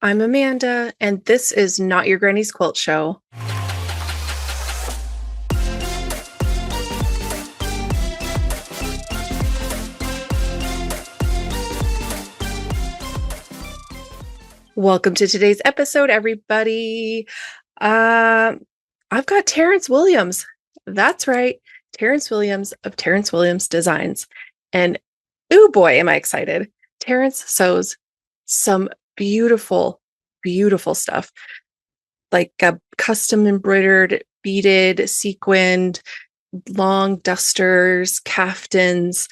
I'm Amanda, and this is Not Your Granny's Quilt Show. Welcome to today's episode, everybody. Uh, I've got Terrance Williams. That's right, Terrance Williams of Terrance Williams Designs. And oh boy, am I excited. Terrance sews some beautiful, beautiful stuff, like custom embroidered, beaded, sequined, long dusters, caftans,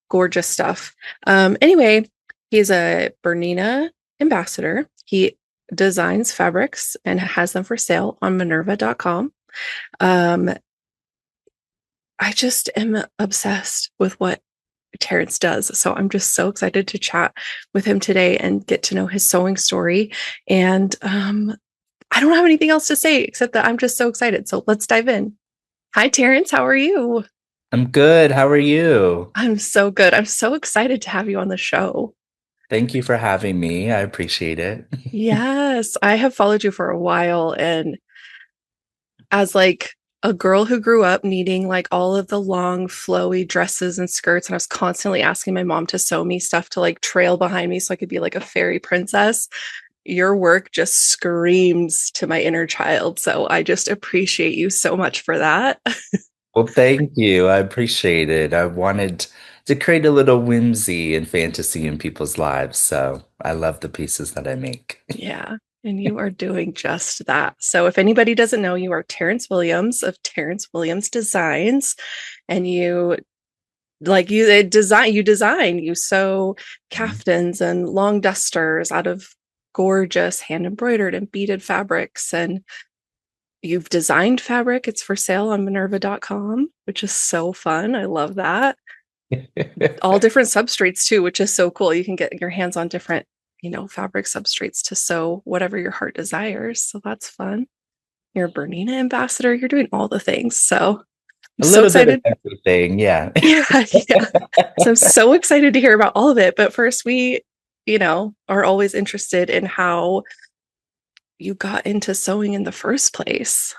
gorgeous stuff. Anyway, he's a Bernina ambassador. He designs fabrics and has them for sale on minerva.com. Um, I just am obsessed with what Terrance does. So I'm just so excited to chat with him today and get to know his sewing story. And I don't have anything else to say except that I'm just so excited. So let's dive in. Hi, Terrance. How are you? I'm good. How are you? I'm so good. I'm so excited to have you on the show. Thank you for having me. I appreciate it. Yes, I have followed you for a while. And as like a girl who grew up needing like all of the long, flowy dresses and skirts, and I was constantly asking my mom to sew me stuff to like trail behind me so I could be like a fairy princess. Your work just screams to my inner child. So I just appreciate you so much for that. Well, thank you. I appreciate it. I wanted to create a little whimsy and fantasy in people's lives, so I love the pieces that I make. Yeah. And you are doing just that. So if anybody doesn't know, you are Terrance Williams of Terrance Williams Designs, and you sew caftans and long dusters out of gorgeous hand embroidered and beaded fabrics. And you've designed fabric. It's for sale on minerva.com, which is so fun. I love that. All different substrates too, which is so cool. You can get your hands on different, fabric substrates to sew whatever your heart desires. So that's fun. You're a Bernina ambassador. You're doing all the things. So I'm A so little bit of excited. everything, yeah. Yeah, yeah. So I'm so excited to hear about all of it. But first, we are always interested in how you got into sewing in the first place.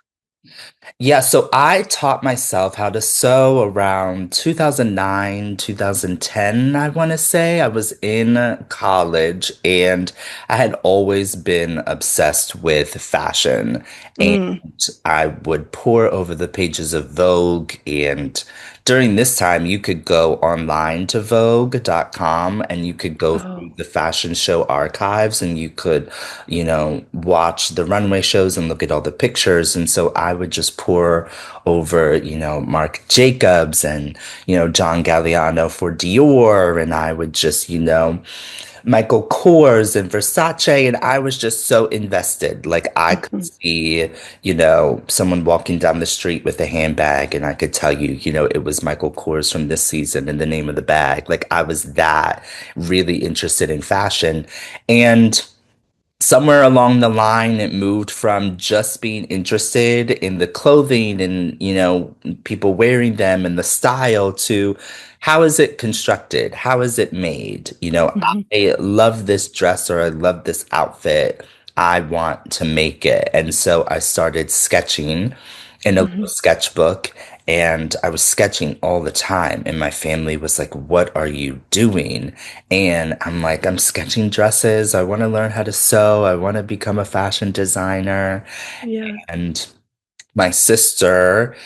Yeah, so I taught myself how to sew around 2009, 2010, I want to say. I was in college and I had always been obsessed with fashion. And Mm. I would pore over the pages of Vogue. And during this time, you could go online to Vogue.com and you could go through Oh. the fashion show archives and you could watch the runway shows and look at all the pictures. And so I would just pour over, Marc Jacobs and, John Galliano for Dior. And I would just, Michael Kors and Versace. And I was just so invested. Like I could Mhm. see, someone walking down the street with a handbag and I could tell you, it was Michael Kors from this season and the name of the bag. Like I was that really interested in fashion. And somewhere along the line, it moved from just being interested in the clothing and, people wearing them and the style to how is it constructed? How is it made? Mhm. I love this dress or I love this outfit. I want to make it. And so I started sketching in a little Mhm. sketchbook and I was sketching all the time. And my family was like, "What are you doing?" And I'm like, "I'm sketching dresses. I want to learn how to sew. I want to become a fashion designer." Yeah. And my sister,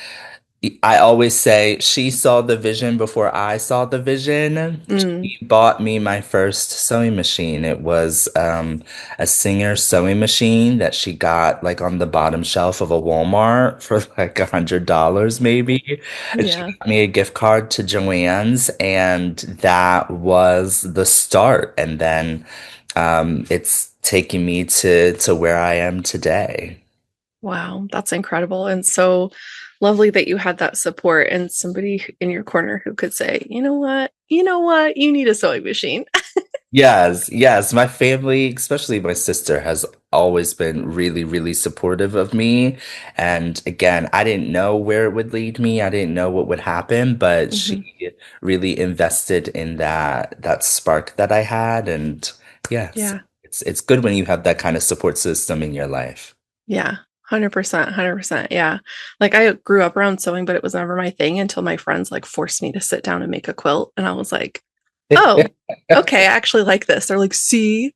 I always say she saw the vision before I saw the vision. Mm. She bought me my first sewing machine. It was a Singer sewing machine that she got like on the bottom shelf of a Walmart for like $100 maybe. And she Yeah. got me a gift card to Joann's, and that was the start. And then it's taking me to where I am today. Wow, that's incredible. And so lovely that you had that support and somebody in your corner who could say, you know what? You need a sewing machine. Yes, yes. My family, especially my sister, has always been really, really supportive of me. And again, I didn't know where it would lead me. I didn't know what would happen, but she Mhm. really invested in that spark that I had. And yes, Yeah. it's good when you have that kind of support system in your life. Yeah, 100%, 100%. Yeah. Like I grew up around sewing, but it was never my thing until my friends like forced me to sit down and make a quilt. And I was like, oh, okay, I actually like this. They're like, see?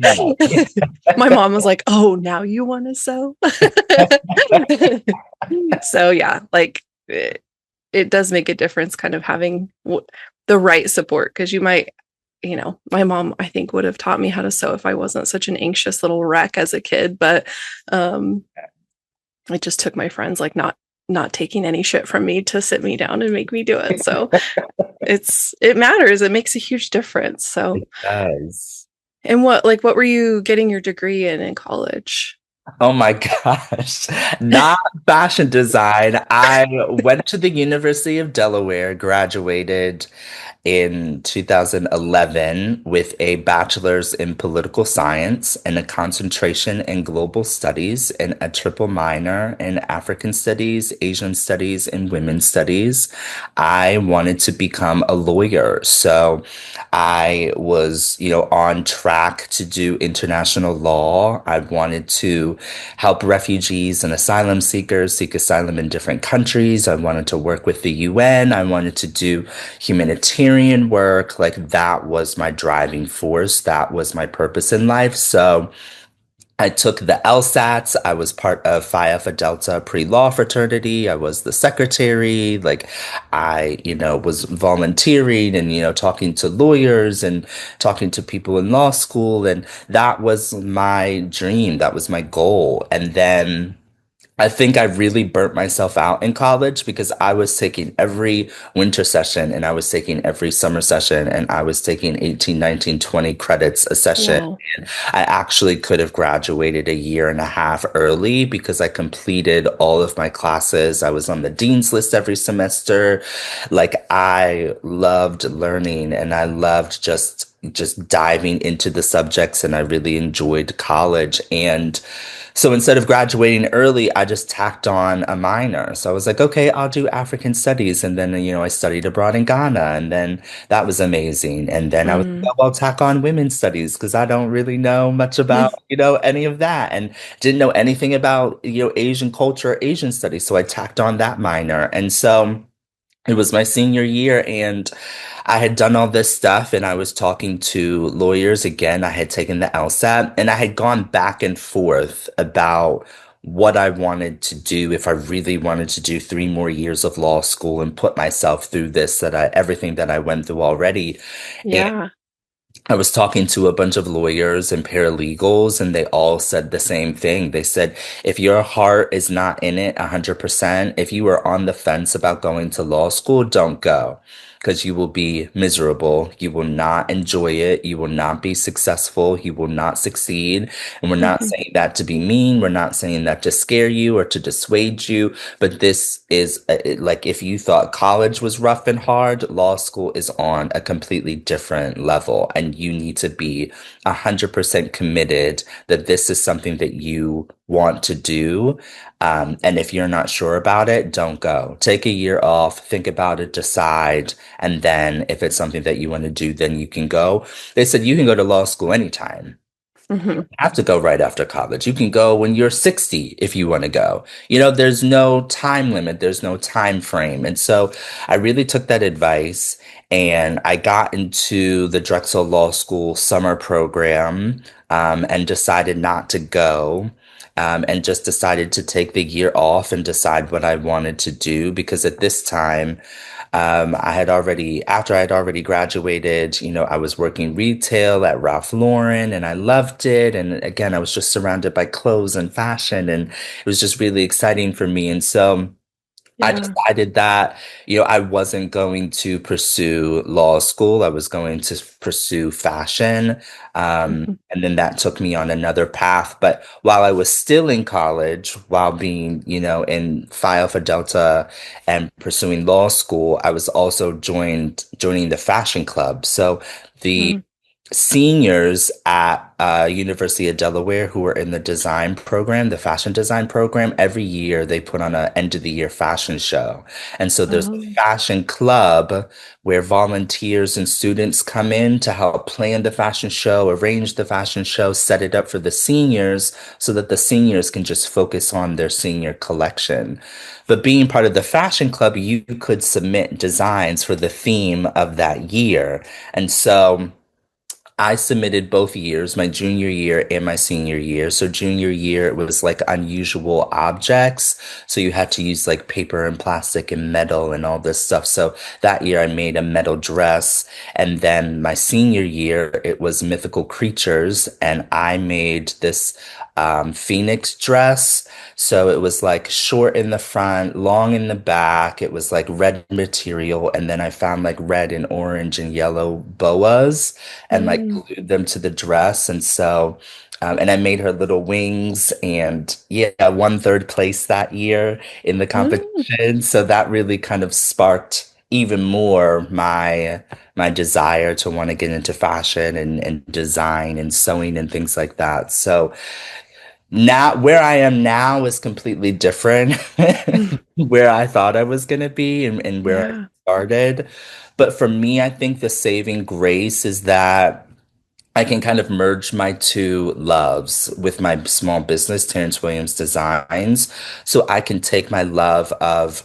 Yeah. My mom was like, oh, now you want to sew? So yeah, like it does make a difference kind of having the right support because you might, my mom, I think, would have taught me how to sew if I wasn't such an anxious little wreck as a kid. But um, it just took my friends like not taking any shit from me to sit me down and make me do it. So it matters. It makes a huge difference. So It does. and what were you getting your degree in college? Oh my gosh. Not fashion design. I went to the University of Delaware, graduated in 2011 with a bachelor's in political science and a concentration in global studies and a triple minor in African studies, Asian studies, and women's studies. I wanted to become a lawyer. So I was, on track to do international law. I wanted to help refugees and asylum seekers seek asylum in different countries. I wanted to work with the UN. I wanted to do humanitarian work. Like that was my driving force. That was my purpose in life. So I took the LSATs. I was part of Phi Alpha Delta pre-law fraternity. I was the secretary. Like I, was volunteering and, talking to lawyers and talking to people in law school. And that was my dream. That was my goal. And then I think I really burnt myself out in college because I was taking every winter session and I was taking every summer session and I was taking 18, 19, 20 credits a session. Wow. I actually could have graduated a year and a half early because I completed all of my classes. I was on the dean's list every semester. Like I loved learning and I loved just diving into the subjects and I really enjoyed college. And so instead of graduating early, I just tacked on a minor. So I was like, okay, I'll do African studies. And then, I studied abroad in Ghana and then that was amazing. And then I was Mm. like, oh, I'll tack on women's studies because I don't really know much about, any of that and didn't know anything about, Asian culture, Asian studies. So I tacked on that minor. And so it was my senior year and I had done all this stuff and I was talking to lawyers again. I had taken the LSAT and I had gone back and forth about what I wanted to do if I really wanted to do 3 more years of law school and put myself through everything that I went through already. Yeah. I was talking to a bunch of lawyers and paralegals, and they all said the same thing. They said, if your heart is not in it 100%, if you are on the fence about going to law school, don't go because you will be miserable. You will not enjoy it. You will not be successful. You will not succeed. And we're not Mhm. saying that to be mean. We're not saying that to scare you or to dissuade you. But this is like if you thought college was rough and hard, law school is on a completely different level. And you need to be 100% committed that this is something that you want to do. And if you're not sure about it, don't go. Take a year off, think about it, decide. And then if it's something that you want to do, then you can go. They said you can go to law school anytime Mhm. have to go right after college. You can go when you're 60 if you want to go. There's no time limit, there's no time frame. And so I really took that advice and I got into the Drexel Law School summer program and decided not to go. And just decided to take the year off and decide what I wanted to do because at this time, after I had already graduated, I was working retail at Ralph Lauren and I loved it. And again, I was just surrounded by clothes and fashion and it was just really exciting for me. And so I Yeah. decided that, I wasn't going to pursue law school. I was going to pursue fashion. Mhm. And then that took me on another path. But while I was still in college, while being, in Phi Alpha Delta and pursuing law school, I was also joining the fashion club. So the Mhm. seniors at University of Delaware who are in the design program, the fashion design program. Every year they put on an end of the year fashion show. And so there's a Oh. fashion club where volunteers and students come in to help plan the fashion show, arrange the fashion show, set it up for the seniors so that the seniors can just focus on their senior collection. But being part of the fashion club, you could submit designs for the theme of that year. And so I submitted both years, my junior year and my senior year. So junior year, it was like unusual objects. So you had to use like paper and plastic and metal and all this stuff. So that year I made a metal dress. And then my senior year, it was mythical creatures. And I made this phoenix dress. So it was like short in the front, long in the back. It was like red material. And then I found like red and orange and yellow boas and like Mm. glued them to the dress. And so, and I made her little wings. And yeah, I won third place that year in the Mm. competition. So that really kind of sparked even more my desire to want to get into fashion and design and sewing and things like that. So now, where I am now is completely different Mm. where I thought I was going to be and where I Yeah. started. But for me, I think the saving grace is that I can kind of merge my two loves with my small business, Terrance Williams Designs. So I can take my love of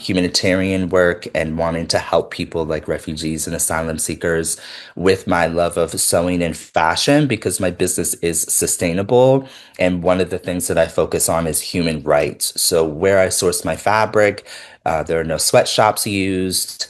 humanitarian work and wanting to help people like refugees and asylum seekers with my love of sewing and fashion because my business is sustainable. And one of the things that I focus on is human rights. So where I source my fabric, there are no sweatshops used.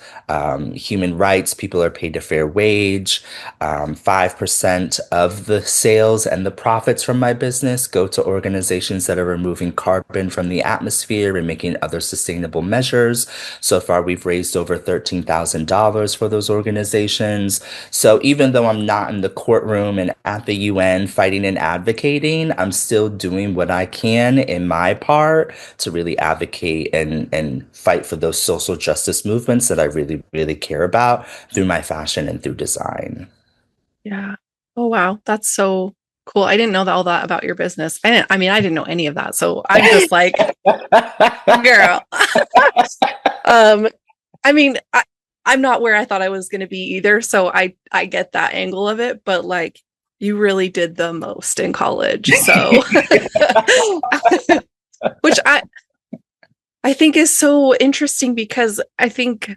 Human rights, people are paid a fair wage. 5% of the sales and the profits from my business go to organizations that are removing carbon from the atmosphere and making other sustainable measures. So far, we've raised over $13,000 for those organizations. So even though I'm not in the courtroom and at the UN fighting and advocating, I'm still doing what I can in my part to really advocate and fight for those social justice movements that I really, really care about through my fashion and through design. Yeah. Oh wow, that's so cool. I didn't know all that about your business. I mean, I didn't know any of that. So I'm just like, girl. um, I mean, I'm not where I thought I was going to be either, so I get that angle of it, but like you really did the most in college. So which I think is so interesting because I think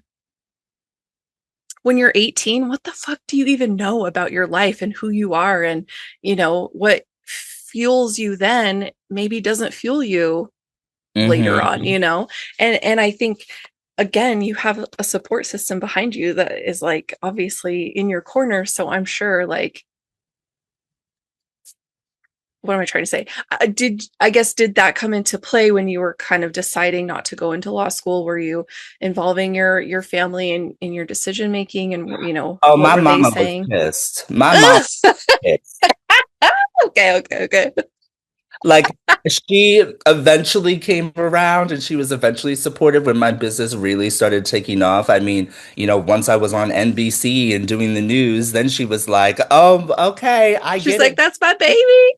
when you're 18, what the fuck do you even know about your life and who you are? And, what fuels you then maybe doesn't fuel you later on, Hmm. And I think again, you have a support system behind you that is like obviously in your corner. So I'm sure like what am I trying to say? Did that come into play when you were kind of deciding not to go into law school? Were you involving your family in your decision making and Oh, what my were they mama was saying? pissed. My mom was pissed. Okay, okay, okay. Like she eventually came around and she was eventually supportive when my business really started taking off. I mean, once I was on NBC and doing the news, then she was like, "Oh, okay, I She's get like, it." that's my baby.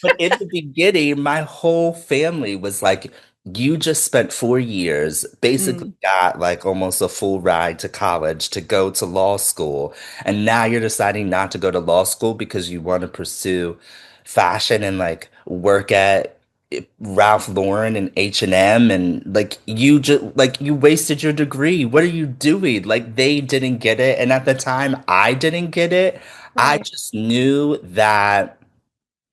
But in the beginning, my whole family was like, you just spent 4 years, basically Mm, got like almost a full ride to college to go to law school. And now you're deciding not to go to law school because you want to pursue fashion and like work at Ralph Lauren and H&M and like you just like you wasted your degree. What are you doing? Like they didn't get it. And at the time I didn't get it. I right. just knew that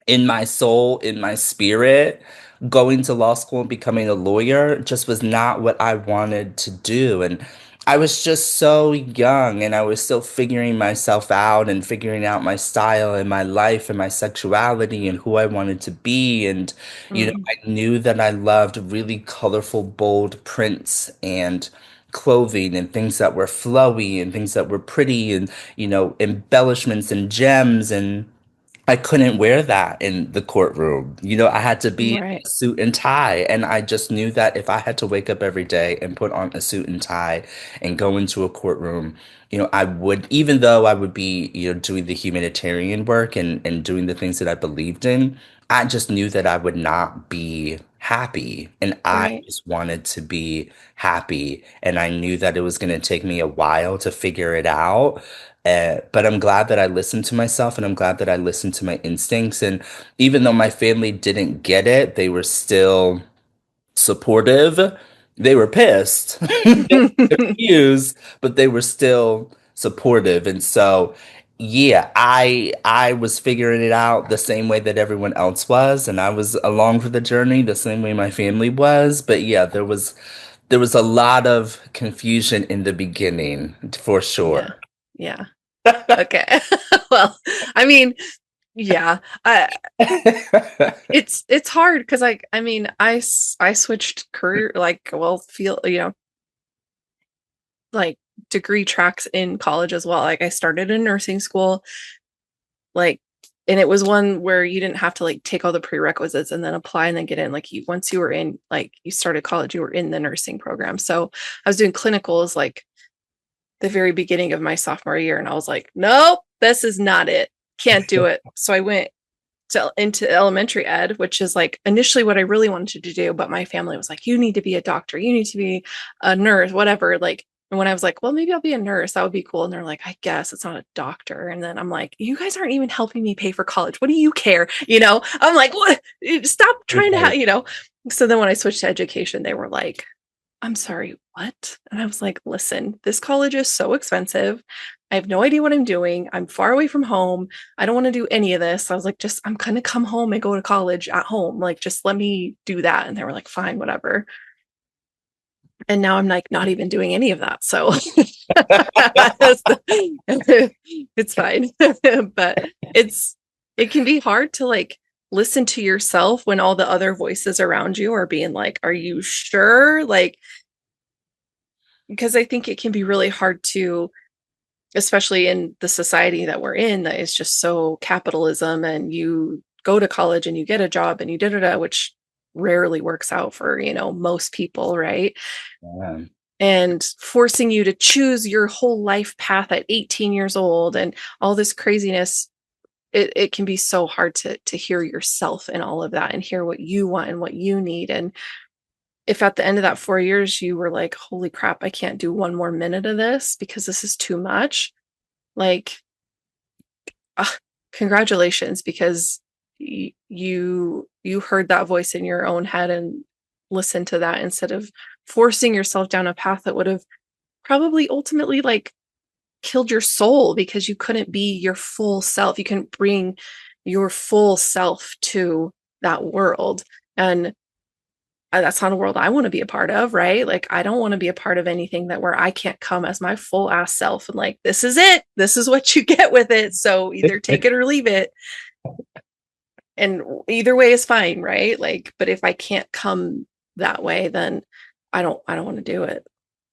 in my soul, in my spirit, going to law school and becoming a lawyer just was not what I wanted to do. And I was just so young and I was still figuring myself out and figuring out my style and my life and my sexuality and who I wanted to be. And, Mm, I knew that I loved really colorful, bold prints and clothing and things that were flowy and things that were pretty and, embellishments and gems and I couldn't wear that in the courtroom. I had to be in Right. a suit and tie. And I just knew that if I had to wake up every day and put on a suit and tie and go into a courtroom, I would, even though I would be, doing the humanitarian work and doing the things that I believed in, I just knew that I would not be happy. And I Right. just wanted to be happy. And I knew that it was going to take me a while to figure it out. But I'm glad that I listened to myself and I'm glad that I listened to my instincts. And even though my family didn't get it, they were still supportive. They were pissed, they were confused, but they were still supportive. And so, yeah, I was figuring it out the same way that everyone else was, and I was along for the journey the same way my family was. But yeah, there was a lot of confusion in the beginning for Yeah. sure. Yeah. Okay. Well, I mean, yeah. It's hard because I mean, I switched career like well, feel, like degree tracks in college as well. Like I started in nursing school, like, and it was one where you didn't have to like take all the prerequisites and then apply and then get in. Like once you were in, like you started college, you were in the nursing program. So I was doing clinicals like the very beginning of my sophomore year, and I was like, nope, this is not it. Can't do it. So I went into elementary ed, which is like initially what I really wanted to do, but my family was like, you need to be a doctor, you need to be a nurse, whatever. Like, and when I was like, well, maybe I'll be a nurse, that would be cool. And they're like, I guess it's not a doctor. And then I'm like, you guys aren't even helping me pay for college. What do you care? I'm like, what? Stop trying to Right. So then when I switched to education, they were like, I'm sorry, what? And I was like, listen, this college is so expensive. I have no idea what I'm doing. I'm far away from home. I don't want to do any of this. I was like, I'm going to come home and go to college at home. Like, just let me do that. And they were like, fine, whatever. And now I'm like, not even doing any of that. So it's fine. But it can be hard to like listen to yourself when all the other voices around you are being like, are you sure? Like, because I think it can be really hard to, especially in the society that we're in, that is just so capitalism, and you go to college and you get a job and you da da da, which rarely works out for, most people, right? Yeah. And forcing you to choose your whole life path at 18 years old and all this craziness, it can be so hard to hear yourself and all of that and hear what you want and what you need. And if at the end of that 4 years you were like, holy crap, I can't do one more minute of this because this is too much, like, uh, congratulations, because you heard that voice in your own head and listened to that instead of forcing yourself down a path that would have probably ultimately like killed your soul because you couldn't be your full self. You couldn't bring your full self to that world. And that's not a world I want to be a part of, right? Like, I don't want to be a part of anything that where I can't come as my full ass self and like, this is it. This is what you get with it. So either take it or leave it. And either way is fine, right? Like, but if I can't come that way, then I don't want to do it.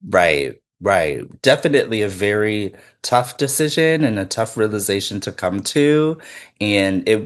Right, right. Definitely a very tough decision and a tough realization to come to. And it,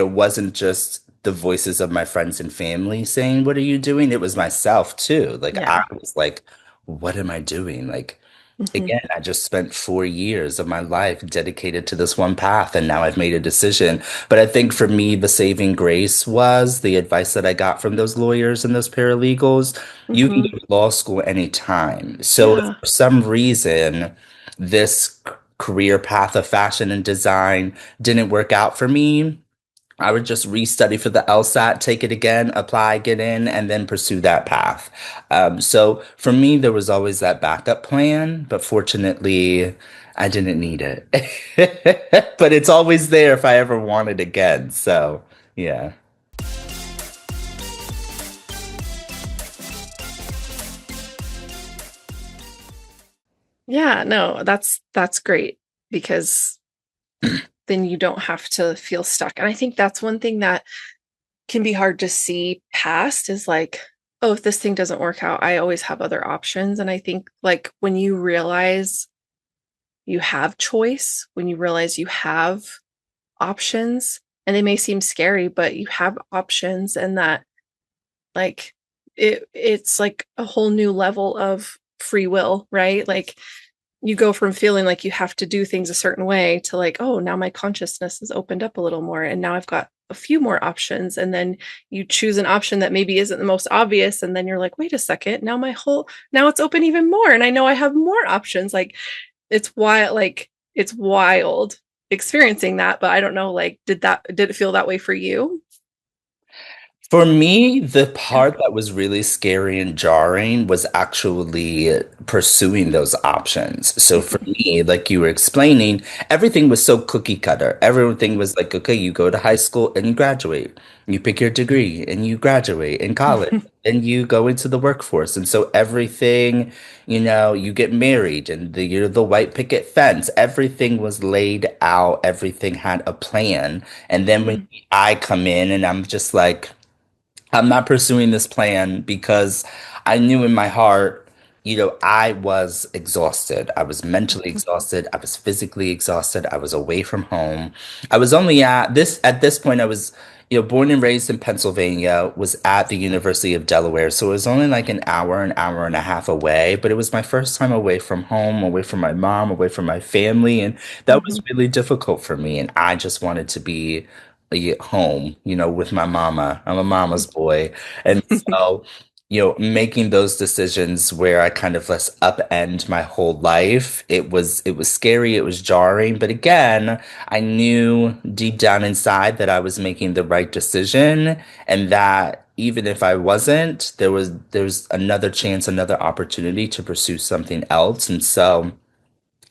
wasn't just the voices of my friends and family saying, "What are you doing?" It was myself too. Like I Yeah. was like, "What am I doing?" Like Hmm. again, I just spent 4 years of my life dedicated to this one path, and now I've made a decision. But I think for me, the saving grace was the advice that I got from those lawyers and those paralegals. You can Hmm. go to law school anytime. So if Yeah. for some reason this career path of fashion and design didn't work out for me, I would just restudy for the LSAT, take it again, apply, get in, and then pursue that path. So for me, there was always that backup plan, but fortunately, I didn't need it. But it's always there if I ever want it again. So yeah. Yeah, no, that's great because then you don't have to feel stuck. And I think that's one thing that can be hard to see past is like, oh, if this thing doesn't work out, I always have other options. And I think like when you realize you have choice, when you realize you have options, and they may seem scary, but you have options, and that like it's like a whole new level of free will, right? Like you go from feeling like you have to do things a certain way to like, oh, now my consciousness is opened up a little more and now I've got a few more options. And then you choose an option that maybe isn't the most obvious. And then you're like, wait a second, now it's open even more. And I know I have more options. Like it's wild experiencing that. But I don't know, like, did it feel that way for you? For me, the Yeah. part that was really scary and jarring was actually pursuing those options. So for Mhm. me, like you were explaining, everything was so cookie cutter. Everything was like, okay, you go to high school and you graduate. You pick your degree and you graduate in college and you go into the workforce. And so everything, you get married and you're the white picket fence. Everything was laid out. Everything had a plan. And then when Mhm. I come in and I'm just like, I'm not pursuing this plan because I knew in my heart, I was exhausted. I was mentally exhausted. I was physically exhausted. I was away from home. I was only at this point, I was, born and raised in Pennsylvania, was at the University of Delaware. So it was only like an hour and a half away, but it was my first time away from home, away from my mom, away from my family. And that was Mhm. really difficult for me. And I just wanted to be at home, with my mama. I'm a mama's boy. And so, making those decisions where I kind of let's upend my whole life, it was scary, it was jarring, but again, I knew deep down inside that I was making the right decision and that even if I wasn't, there's another chance, another opportunity to pursue something else. And so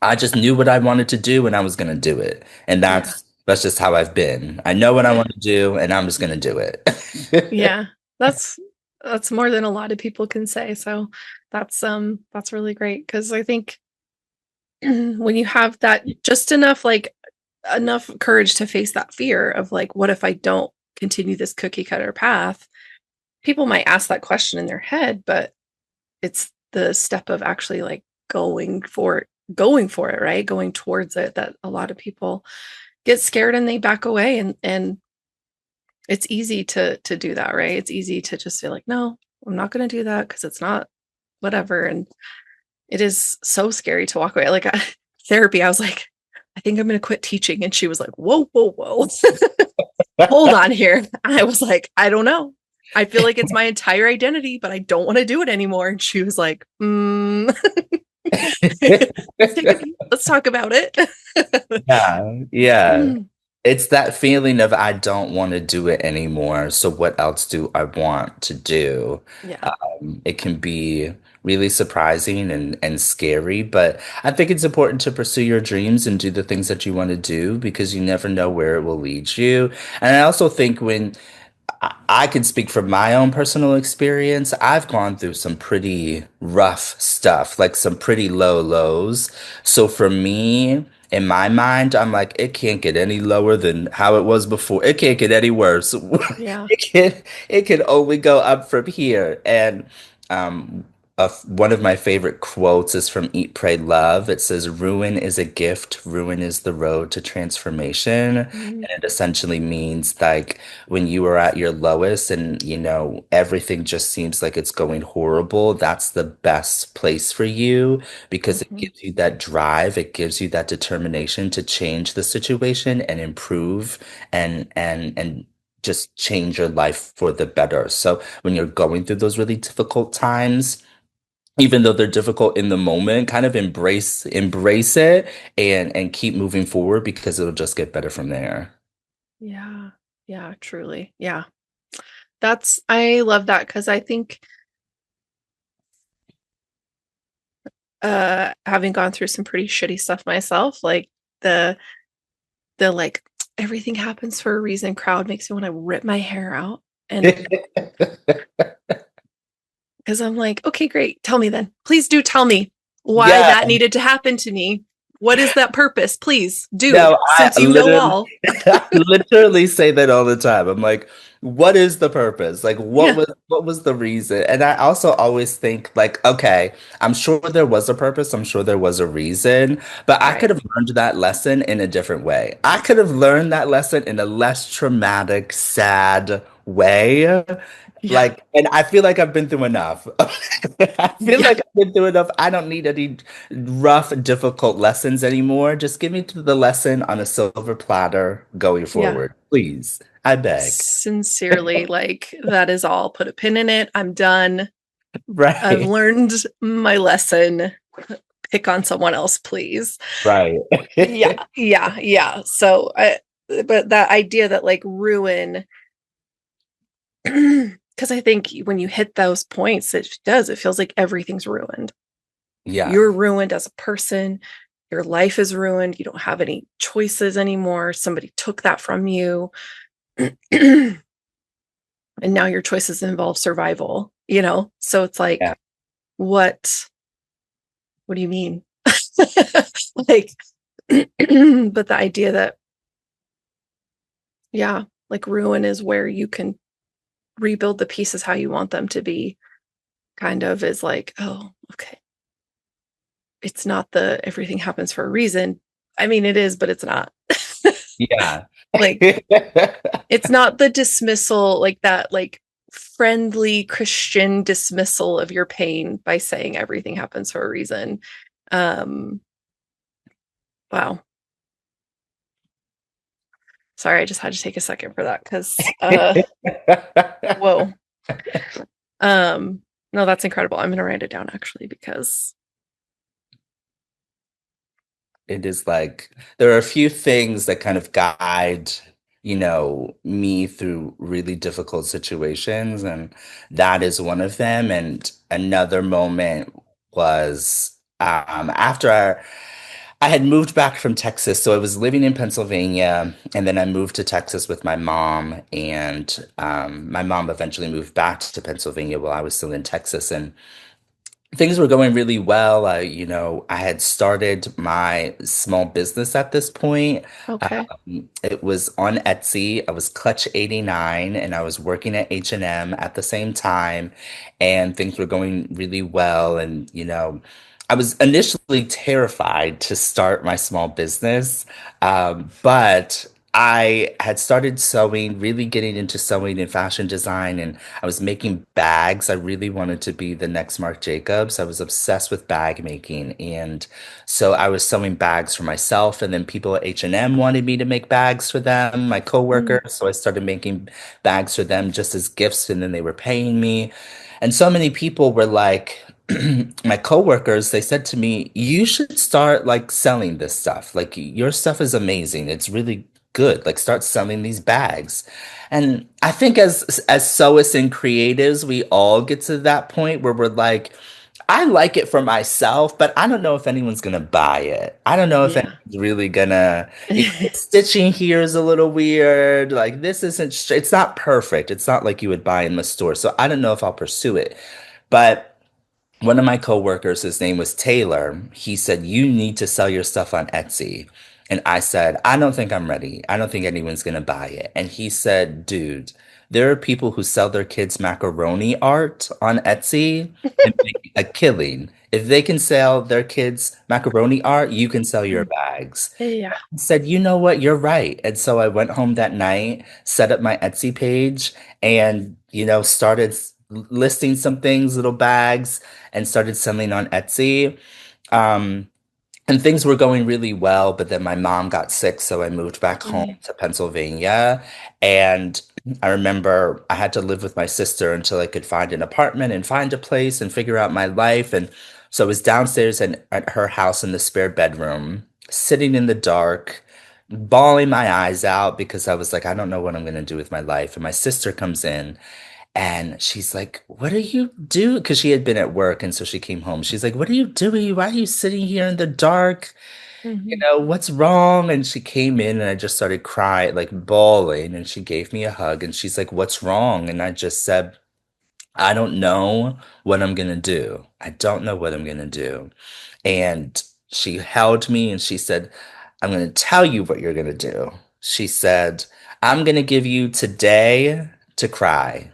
I just knew what I wanted to do and I was going to do it. And Yeah. that's just how I've been. I know what I want to do and I'm just going to do it. Yeah. That's that's more than a lot of people can say. So that's really great because I think when you have that just enough courage to face that fear of like, what if I don't continue this cookie cutter path? People might ask that question in their head, but it's the step of actually like going for it, right? Going towards it that a lot of people get scared and they back away, and it's easy to do that, right? It's easy to just say like, no, I'm not going to do that because it's not whatever. And it is so scary to walk away. Like therapy, I was like, I think I'm going to quit teaching. And she was like, whoa, whoa, whoa. Hold on here. I was like, I don't know. I feel like it's my entire identity, but I don't want to do it anymore. And she was like, let's take a beat. Let's talk about it. Yeah, yeah. Mm, It's that feeling of I don't want to do it anymore. So what else do I want to do? yeah. It can be really surprising and scary, but I think it's important to pursue your dreams and do the things that you want to do because you never know where it will lead you. And I also think when I can speak from my own personal experience. I've gone through some pretty rough stuff, like some pretty low lows. So for me, in my mind, I'm like, it can't get any lower than how it was before. It can't get any worse. Yeah. It can only go up from here. And um, one of my favorite quotes is from Eat, Pray, Love. It says, "Ruin is a gift. Ruin is the road to transformation." Mhm. And it essentially means like when you are at your lowest and everything just seems like it's going horrible, that's the best place for you because it Mhm. gives you that drive, it gives you that determination to change the situation and improve and just change your life for the better. So when you're going through those really difficult times, even though they're difficult in the moment, kind of embrace it and keep moving forward because it'll just get better from there. Yeah. Yeah, truly. Yeah. I love that because I think having gone through some pretty shitty stuff myself, like the like everything happens for a reason crowd makes me want to rip my hair out. And because I'm like, okay, great. Tell me then. Please do tell me why Yeah, that needed to happen to me. What is that purpose? Please do, No, I since you know literally, all. I literally say that all the time. I'm like, what is the purpose? Like, Yeah, what was the reason? And I also always think like, okay, I'm sure there was a purpose. I'm sure there was a reason, but I could right. have learned that lesson in a different way. I could have learned that lesson in a less traumatic, sad way. Yeah, Like, and I feel like I've been through enough. I feel yeah, like I've been through enough. I don't need any rough, difficult lessons anymore. Just give me to the lesson on a silver platter going yeah. forward. Please. I beg. Sincerely, like that is all. Put a pin in it. I'm done. I've Right. learned my lesson. Pick on someone else, please. Right. Yeah, yeah, yeah. So but that idea that like ruin, because I think when you hit those points, it feels like everything's ruined. Yeah. You're ruined as a person. Your life is ruined. You don't have any choices anymore. Somebody took that from you. And now your choices involve survival, you know? So it's Yeah. like, what what do you mean? Like, but the idea that, yeah, like ruin is where you can rebuild the pieces how you want them to be, kind of is like, oh, okay. It's not the everything happens for a reason. I mean, it is, but it's not. Yeah. Like, it's not the dismissal, like that, like friendly Christian dismissal of your pain by saying everything happens for a reason. Um, wow. Sorry, I just had to take a second for that because whoa. No, that's incredible. I'm gonna write it down actually because It is like there are a few things that kind of guide, me through really difficult situations, and that is one of them. And another moment was after I had moved back from Texas, so I was living in Pennsylvania, and then I moved to Texas with my mom, and my mom eventually moved back to Pennsylvania while I was still in Texas, and things were going really well. I had started my small business at this point. okay. It was on Etsy. I was Clutch 89 and I was working at H&M at the same time, and things were going really well. And, I was initially terrified to start my small business, but I had started sewing, really getting into sewing and fashion design, and I was making bags. I really wanted to be the next Marc Jacobs. I was obsessed with bag making, and so I was sewing bags for myself, and then people at H&M wanted me to make bags for them, my Mm, coworkers. So I started making bags for them just as gifts, and then they were paying me. And so many people were like, my coworkers, they said to me, "You should start like selling this stuff. Like your stuff is amazing. It's really good. Like start selling these bags." And I think as sewists and creatives, we all get to that point where we're like, I like it for myself, but I don't know if anyone's gonna buy it. I don't know if yeah. anyone's really gonna, the stitching here is a little weird. Like this isn't, it's not perfect. It's not like you would buy in the store. So I don't know if I'll pursue it. But one of my coworkers, his name was Taylor, he said, "You need to sell your stuff on Etsy." And I said, "I don't think I'm ready. I don't think anyone's going to buy it." And he said, "Dude, there are people who sell their kids macaroni art on Etsy and make a killing. If they can sell their kids macaroni art, you can sell your Mm, bags." yeah. Said, "You know what? You're right." And so I went home that night, set up my Etsy page, and, started listing some things, little bags, and started selling on Etsy. Um, and things were going really well, but then my mom got sick, so I moved back home Mm, to Pennsylvania. And I remember I had to live with my sister until I could find an apartment and find a place and figure out my life. And so I was downstairs at her house in the spare bedroom, sitting in the dark, bawling my eyes out because I was like, I don't know what I'm going to do with my life. And my sister comes in and she's like, "What are you doing?" Because she had been at work. And so she came home. She's like, "What are you doing? Why are you sitting here in the dark? mhm. What's wrong?" And she came in and I just started crying, like bawling. And she gave me a hug and she's like, "What's wrong?" And I just said, "I don't know what I'm going to do. I don't know what I'm going to do." And She held me and she said, I'm going to tell you what you're going to do. She said, I'm going to give you today to cry.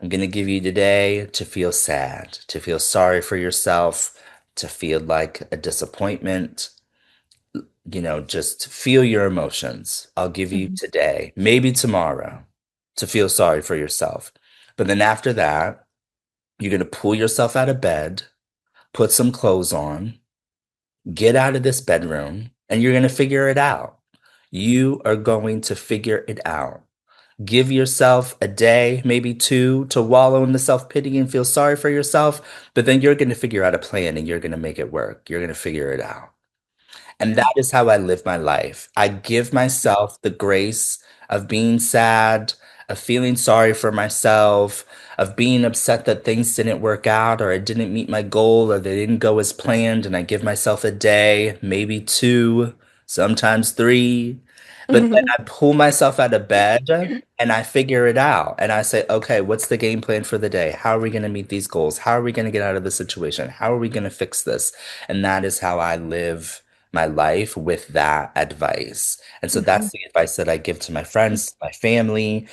I'm going to give you today to feel sad, to feel sorry for yourself, to feel like a disappointment. Just feel your emotions. I'll give you Mhm. today, maybe tomorrow, to feel sorry for yourself. But then after that, you're going to pull yourself out of bed, put some clothes on, get out of this bedroom, and you're going to figure it out. You are going to figure it out. Give yourself a day, maybe two, to wallow in the self pity and feel sorry for yourself. But then you're going to figure out a plan and you're going to make it work. You're going to figure it out. And Yeah. that is how I live my life. I give myself the grace of being sad, of feeling sorry for myself, of being upset that things didn't work out or I didn't meet my goal or they didn't go as planned. And I give myself a day, maybe two, sometimes three. But then Mhm. I pull myself out of bed and I figure it out. And I say, okay, what's the game plan for the day? How are we going to meet these goals? How are we going to get out of this situation? How are we going to fix this? And that is how I live my life with that advice. And so that's Mhm. the advice that I give to my friends, my family.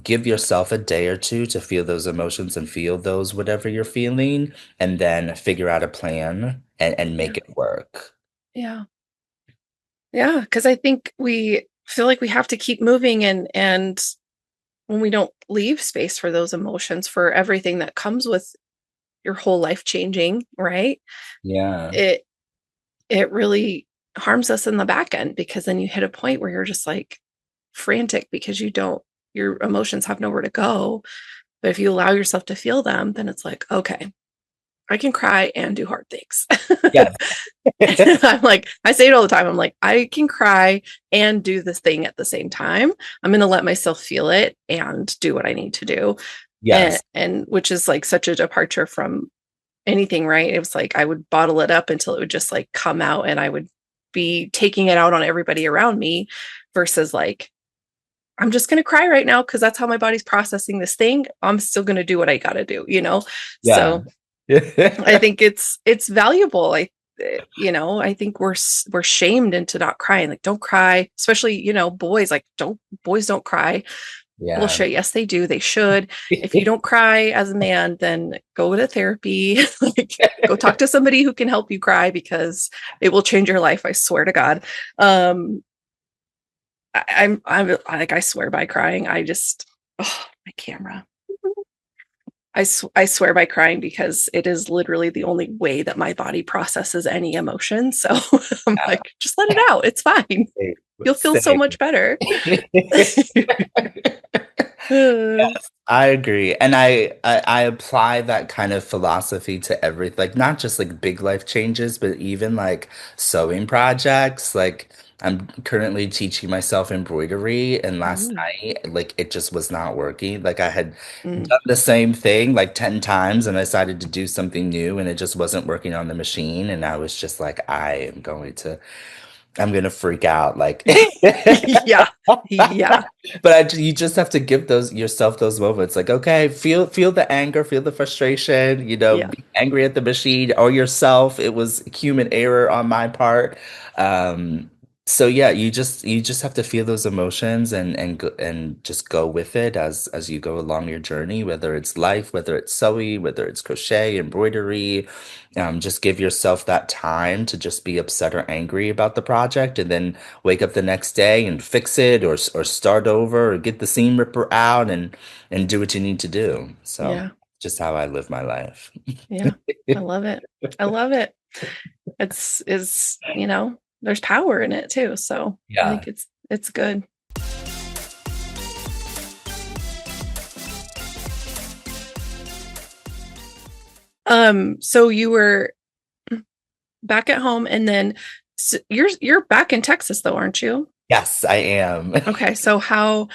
Give yourself a day or two to feel those emotions and feel those whatever you're feeling, and then figure out a plan and Yeah. make it work. Yeah. Yeah. Because I think we feel like we have to keep moving, and when we don't leave space for those emotions, for everything that comes with your whole life changing, right? Yeah. It it really harms us in the back end, because then you hit a point where you're just like frantic because your emotions have nowhere to go. But if you allow yourself to feel them, then it's like, okay, I can cry and do hard things. Yes. I'm like, I say it all the time. I'm like, I can cry and do this thing at the same time. I'm going to let myself feel it and do what I need to do. And, Yes. and which is like such a departure from anything, right? It was like I would bottle it up until it would just like come out, and I would be taking it out on everybody around me, versus like, I'm just going to cry right now because that's how my body's processing this thing. I'm still going to do what I got to do. Yeah. So I think it's valuable. I think we're shamed into not crying. Like, don't cry, especially, boys. Like, don't boys don't cry. Yeah. Bullshit. Yes, they do. They should. If you don't cry as a man, then go to therapy. Like, go talk to somebody who can help you cry, because it will change your life. I swear to God. Um, I'm like, I swear by crying. I just, oh, my camera. I swear by crying, because it is literally the only way that my body processes any emotion. So I'm like, just let it out. It's fine. You'll feel so Same. much better. Yes, I agree. And I apply that kind of philosophy to everything, like not just like big life changes, but even like sewing projects. Like I'm currently teaching myself embroidery, and last Mm, night, like it just was not working. Like I had mm. done the same thing like 10 times and I decided to do something new and it just wasn't working on the machine. And I was just like, I'm gonna freak out. Like Yeah. Yeah. But you just have to give those yourself those moments. Like, okay, feel the anger, feel the frustration. Yeah. Be angry at the machine or yourself. It was human error on my part. Um, so yeah, you just have to feel those emotions and just go with it as you go along your journey. Whether it's life, whether it's sewing, whether it's crochet, embroidery. Just give yourself that time to just be upset or angry about the project, and then wake up the next day and fix it or start over or get the seam ripper out and do what you need to do. So Yeah. just how I live my life. Yeah. I love it. I love it. There's power in it too. So I Yeah. think it's good. So you were back at home, and then you're back in Texas though, aren't you? Yes, I am. Okay. So how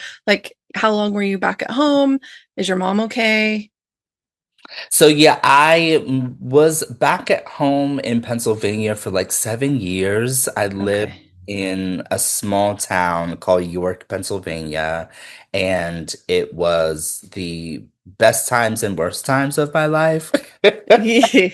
long were you back at home? Is your mom okay? So yeah, I was back at home in Pennsylvania for like 7 years. I lived Okay. in a small town called York, Pennsylvania, and it was the best times and worst times of my life. Yeah.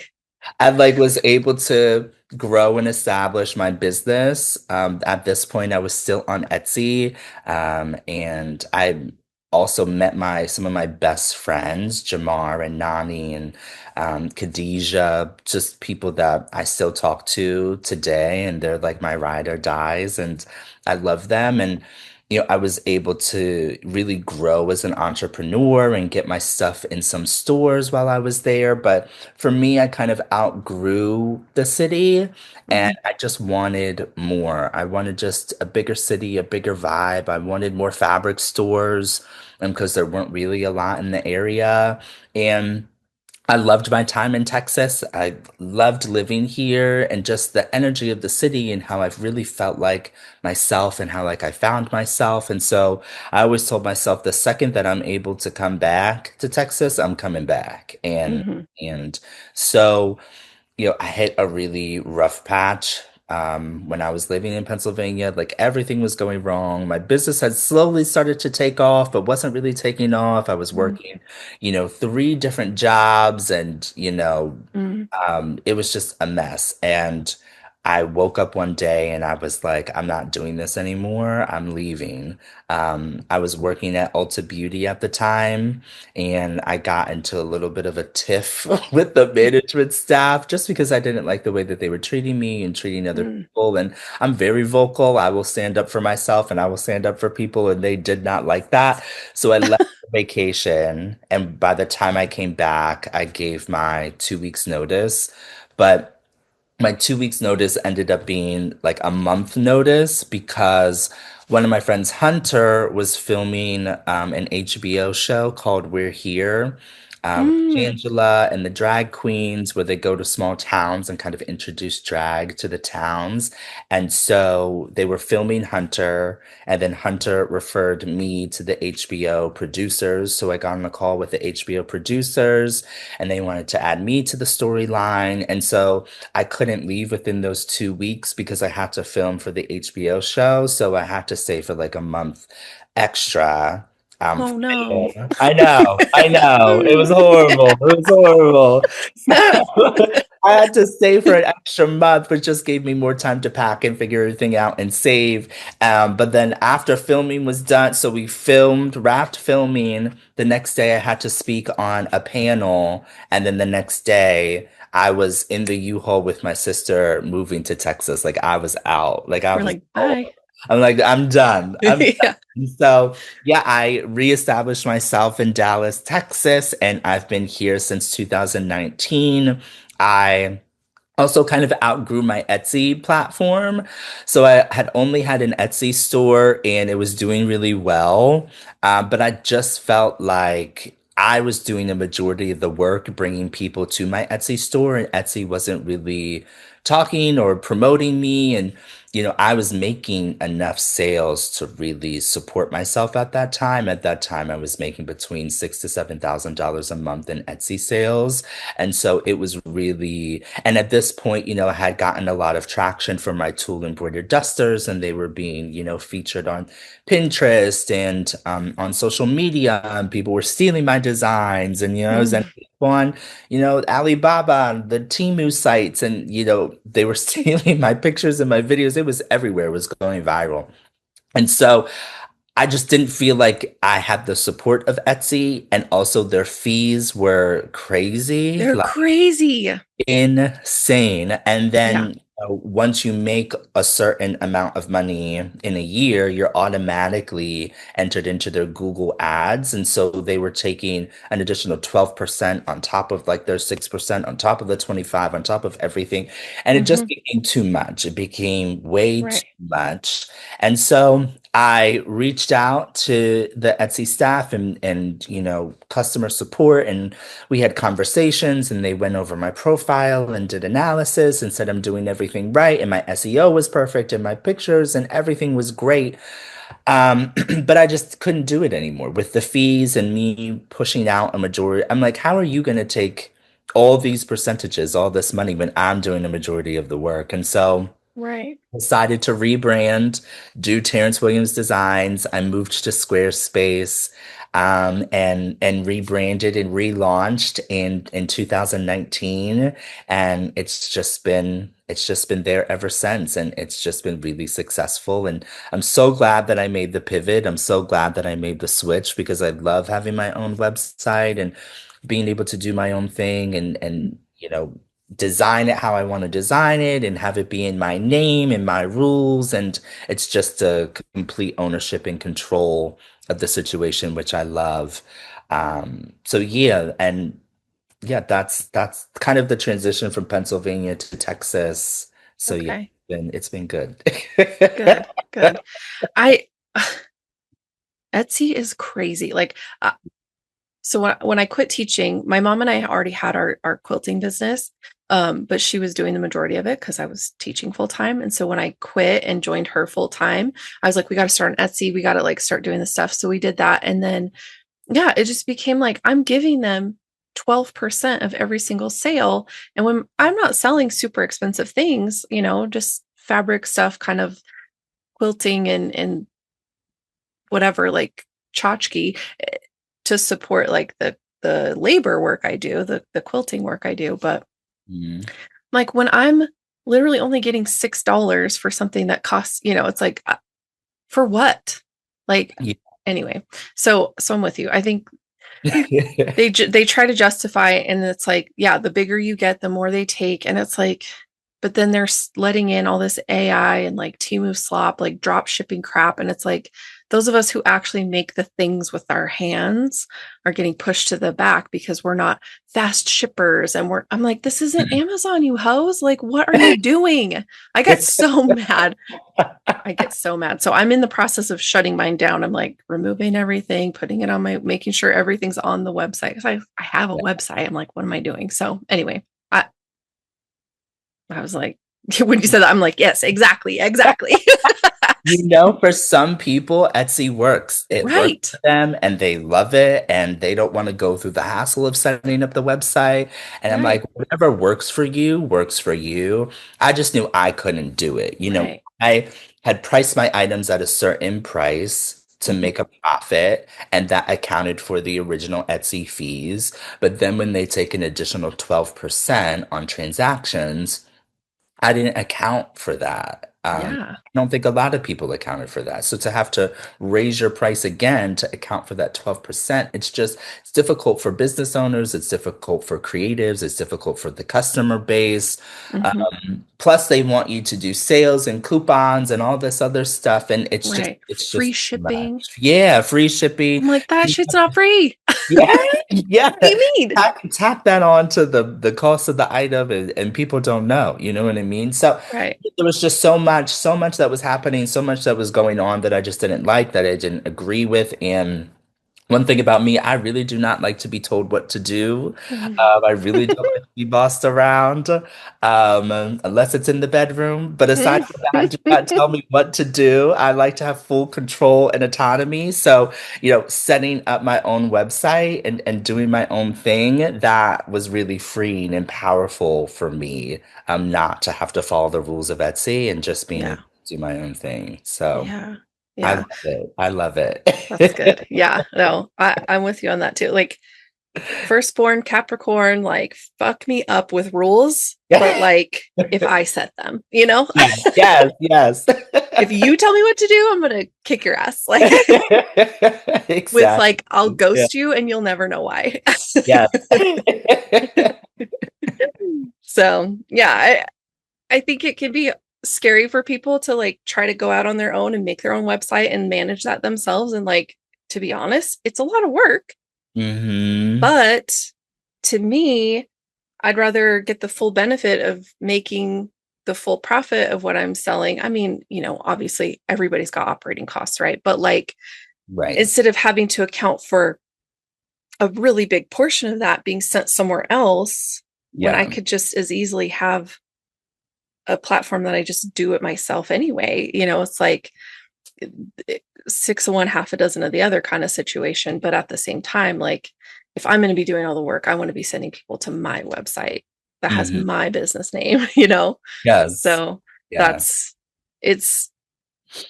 I like was able to grow and establish my business. At this point, I was still on Etsy, and I also met my some of my best friends, Jamar and Nani and Khadijah, just people that I still talk to today, and they're like my ride or dies, and I love them. And I was able to really grow as an entrepreneur and get my stuff in some stores while I was there, but for me, I kind of outgrew the city and Mhm. I just wanted more. I wanted just a bigger city, a bigger vibe. I wanted more fabric stores because there weren't really a lot in the area. And I loved my time in Texas. I loved living here and just the energy of the city and how I've really felt like myself and how like I found myself. And so I always told myself the second that I'm able to come back to Texas, I'm coming back. Mhm. And so I hit a really rough patch when I was living in Pennsylvania. Like everything was going wrong. My business had slowly started to take off, but wasn't really taking off. I was Mhm. working, three different jobs, and Mhm. it was just a mess. And I woke up one day and I was like, I'm not doing this anymore. I'm leaving. I was working at Ulta Beauty at the time, and I got into a little bit of a tiff with the management staff just because I didn't like the way that they were treating me and treating other Mhm. people. And I'm very vocal. I will stand up for myself and I will stand up for people, and they did not like that. So I left for vacation, and by the time I came back, I gave my 2 weeks notice. But my 2 weeks notice ended up being like a month notice because one of my friends, Hunter, was filming an HBO show called We're Here, with Mm. Angela and the drag queens, where they go to small towns and kind of introduce drag to the towns. And so they were filming Hunter, and then Hunter referred me to the HBO producers. So I got on a call with the HBO producers, and they wanted to add me to the storyline. And so I couldn't leave within those 2 weeks because I had to film for the HBO show. So I had to stay for like a month extra. Oh no. I know. It was horrible. It was horrible. So I had to stay for an extra month, which just gave me more time to pack and figure everything out and save. But then after filming was done, so we filmed, wrapped filming. The next day I had to speak on a panel, and then the next day I was in the U-Haul with my sister moving to Texas. Like I was out. Like I We're was like, out. bye. I'm like, I'm done. I'm Yeah. done. So yeah, I reestablished myself in Dallas, Texas, and I've been here since 2019. I also kind of outgrew my Etsy platform. So I had only had an Etsy store and it was doing really well. But I just felt like I was doing a majority of the work, bringing people to my Etsy store, and Etsy wasn't really talking or promoting me. And I was making enough sales to really support myself at that time. At that time, I was making between $6,000 to $7,000 a month in Etsy sales. And so it was really, and at this point, I had gotten a lot of traction from my tool embroidered dusters, and they were being, featured on Pinterest and on social media, and people were stealing my designs, and I was Mm. ending up on, Alibaba, the Temu sites, and they were stealing my pictures and my videos. It was everywhere. It was going viral. And so I just didn't feel like I had the support of Etsy, and also their fees were crazy. They're crazy. Insane. And Yeah. then once you make a certain amount of money in a year, you're automatically entered into their Google ads. And so they were taking an additional 12% on top of like their 6%, on top of the 25, on top of everything. And it just Hmm. became too much. It became way too Right. much. And so I reached out to the Etsy staff and customer support, and we had conversations, and they went over my profile and did analysis and said I'm doing everything right, and my SEO was perfect, and my pictures and everything was great. But I just couldn't do it anymore with the fees and me pushing out a majority. I'm like, how are you going to take all these percentages, all this money when I'm doing the majority of the work? And so Right. decided to rebrand, do Terrance Williams Designs. I moved to Squarespace. and rebranded and relaunched in 2019, and it's just been there ever since, and it's just been really successful. And I'm so glad that I made the pivot. I'm so glad that I made the switch because I love having my own website and being able to do my own thing and design it how I want to design it and have it be in my name and my rules. And it's just a complete ownership and control of the situation, which I love. So yeah, and yeah, that's kind of the transition from Pennsylvania to Texas. So yeah, Okay. it's been good. Good. Good. I Etsy is crazy. Like, so when I quit teaching, my mom and I already had our quilting business, but she was doing the majority of it because I was teaching full time. And so when I quit and joined her full time, I was like, we got to start on Etsy. We got to like start doing this stuff. So we did that, and then yeah, it just became like I'm giving them 12% of every single sale. And when I'm not selling super expensive things, just fabric stuff, kind of quilting and whatever, like tchotchke, to support like the labor work I do, the quilting work I do. But Mhm. like when I'm literally only getting $6 for something that costs, it's like for what? Like Yeah. anyway, so I'm with you. I think they try to justify it, and it's like, yeah, the bigger you get, the more they take, and it's like, but then they're letting in all this AI and like Temu slop, like drop shipping crap, and it's like those of us who actually make the things with our hands are getting pushed to the back because we're not fast shippers, and I'm like, this isn't Amazon, you hoes, like what are you doing? I got so mad. I get so mad. So I'm in the process of shutting mine down. I'm like removing everything, putting it on making sure everything's on the website. Because I have a website. I'm like, what am I doing? So anyway, I was like, when you said that, I'm like, yes, exactly, exactly. For some people, Etsy works. It works Right. for them and they love it and they don't want to go through the hassle of setting up the website. And I'm like, Right. whatever works for you, works for you. I just knew I couldn't do it. Right. I had priced my items at a certain price to Mhm. make a profit, and that accounted for the original Etsy fees. But then when they take an additional 12% on transactions, I didn't account for that. Yeah. I don't think a lot of people accounted for that. So to have to raise your price again to account for that 12%, it's difficult for business owners, it's difficult for creatives, it's difficult for the customer base. Hmm. Plus they want you to do sales and coupons and all this other stuff. And Right. it's Free just too shipping. much. Yeah, free shipping. I'm like, that shit's not free. Yeah, yeah. What do you mean? Tack that on to the cost of the item, and people don't know, you know what I mean? So Right. there was just so much that was happening, so much that was going on that I just didn't like, that I didn't agree with. And one thing about me, I really do not like to be told what to do. Mhm. I really don't like to be bossed around, unless it's in the bedroom. But aside from that, do not tell me what to do. I like to have full control and autonomy. So, setting up my own website and doing my own thing, that was really freeing and powerful for me, not to have to follow the rules of Etsy and just being Yeah. able to do my own thing. So Yeah. I Yeah. love it. I love That's good. it. Yeah. No, I'm with you on that too. Like firstborn Capricorn, like fuck me up with rules, but like if I set them, Yes, yes, yes. if you tell me what to do, I'm gonna kick your ass. Like with Exactly. like I'll Yeah. ghost you and you'll never know why. Yes. So yeah, I think it can be scary for people to like try to go out on their own and make their own website and manage that themselves. And like, to be honest, it's a lot of work. Hmm. But to me, I'd rather get the full benefit of making the full profit of what I'm selling. I mean, obviously everybody's got operating costs, right? But like Right. instead of having to account for a really big portion of that being sent somewhere else, when I Yeah. could just as easily have a platform that I just do it myself anyway, it's like six of one, half a dozen of the other kind of situation. But at the same time, like if I'm going to be doing all the work, I want to be sending people to my website that has Hmm. my business name. Yes. So Yeah. that's it's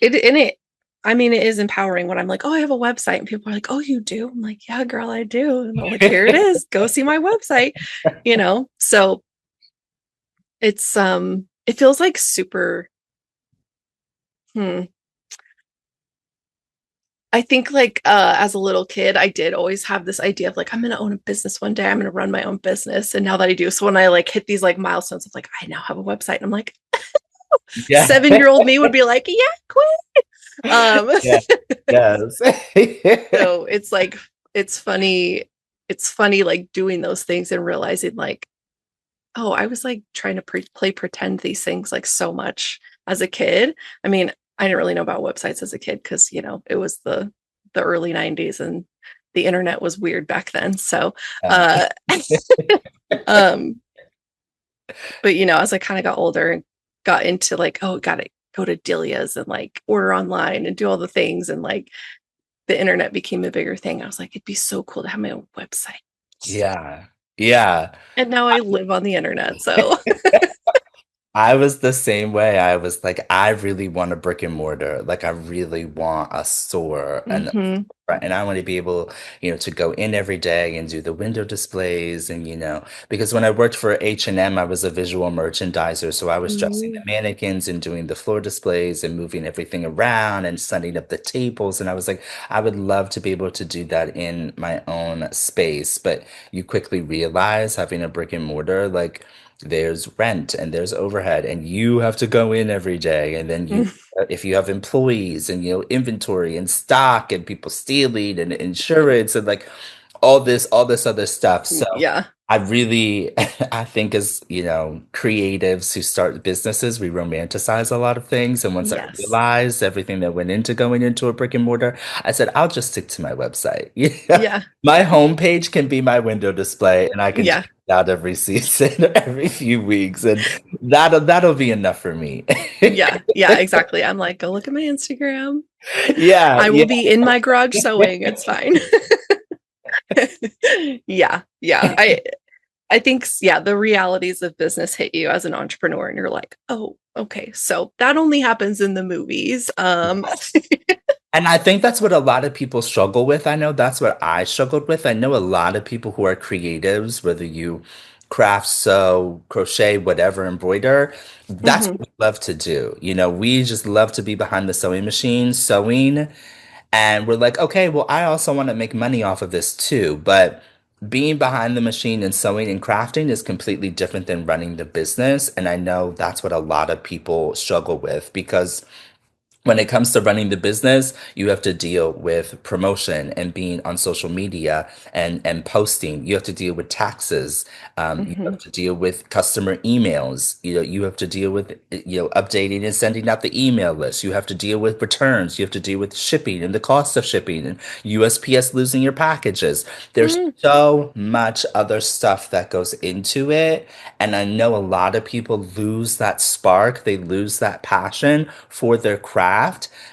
it and it. I mean, it is empowering when I'm like, oh, I have a website, and people are like, oh, you do? I'm like, yeah, girl, I do. And I'm like, here it is. Go see my website, So it feels like super, hmm. I think like as a little kid, I did always have this idea of like, I'm gonna own a business one day. I'm gonna run my own business. And now that I do, so when I like hit these like milestones of like, I now have a website, and I'm like, Yeah. 7-year-old me would be like, yeah, quit. Um, Yeah. Yes. so it's like it's funny like doing those things and realizing like, oh, I was like trying to play pretend these things like so much as a kid. I mean, I didn't really know about websites as a kid because it was the early 90s and the internet was weird back then. So Uh, uh um but as I kind of got older and got into like, oh, gotta go to Delia's and like order online and do all the things, and like the internet became a bigger thing. I was like, it'd be so cool to have my own website. yeah. Yeah. And now I live on the internet. So I was the same way. I was like, I really want a brick and mortar. Like, I really want a store hmm and I want to be able, to go in every day and do the window displays and, because when I worked for H&M, I was a visual merchandiser. So I was dressing the Ooh. mannequins and doing the floor displays and moving everything around and setting up the tables. And I was like, I would love to be able to do that in my own space. But you quickly realize having a brick and mortar, like, there's rent and there's overhead and you have to go in every day and then if you have employees and inventory and stock and people stealing and insurance and like all this other stuff. So Yeah. I really I think as creatives who start businesses, we romanticize a lot of things. And once I Yes. realized everything that went into going into a brick and mortar, I said I'll just stick to my website. Yeah, Yeah. my homepage can be my window display and I can Yeah. change it out every season or every few weeks and that'll be enough for me. Yeah. Yeah. Exactly. I'm like, go look at my Instagram. Yeah, I will yeah. be in my garage sewing. It's fine. Yeah. Yeah. I think, yeah, the realities of business hit you as an entrepreneur, and you're like, oh, okay. So that only happens in the movies. And I think that's what a lot of people struggle with. I know that's what I struggled with. I know a lot of people who are creatives, whether you craft, sew, crochet, whatever, embroider, that's Mhm. what we love to do. We just love to be behind the sewing machine, sewing. And we're like, okay, well, I also want to make money off of this too. But being behind the machine and sewing and crafting is completely different than running the business. And I know that's what a lot of people struggle with because when it comes to running the business, you have to deal with promotion and being on social media and posting. You have to deal with taxes. You Mhm. have to deal with customer emails. You have to deal with updating and sending out the email list. You have to deal with returns. You have to deal with shipping and the cost of shipping and USPS losing your packages. There's Mhm. so much other stuff that goes into it. And I know a lot of people lose that spark, they lose that passion for their craft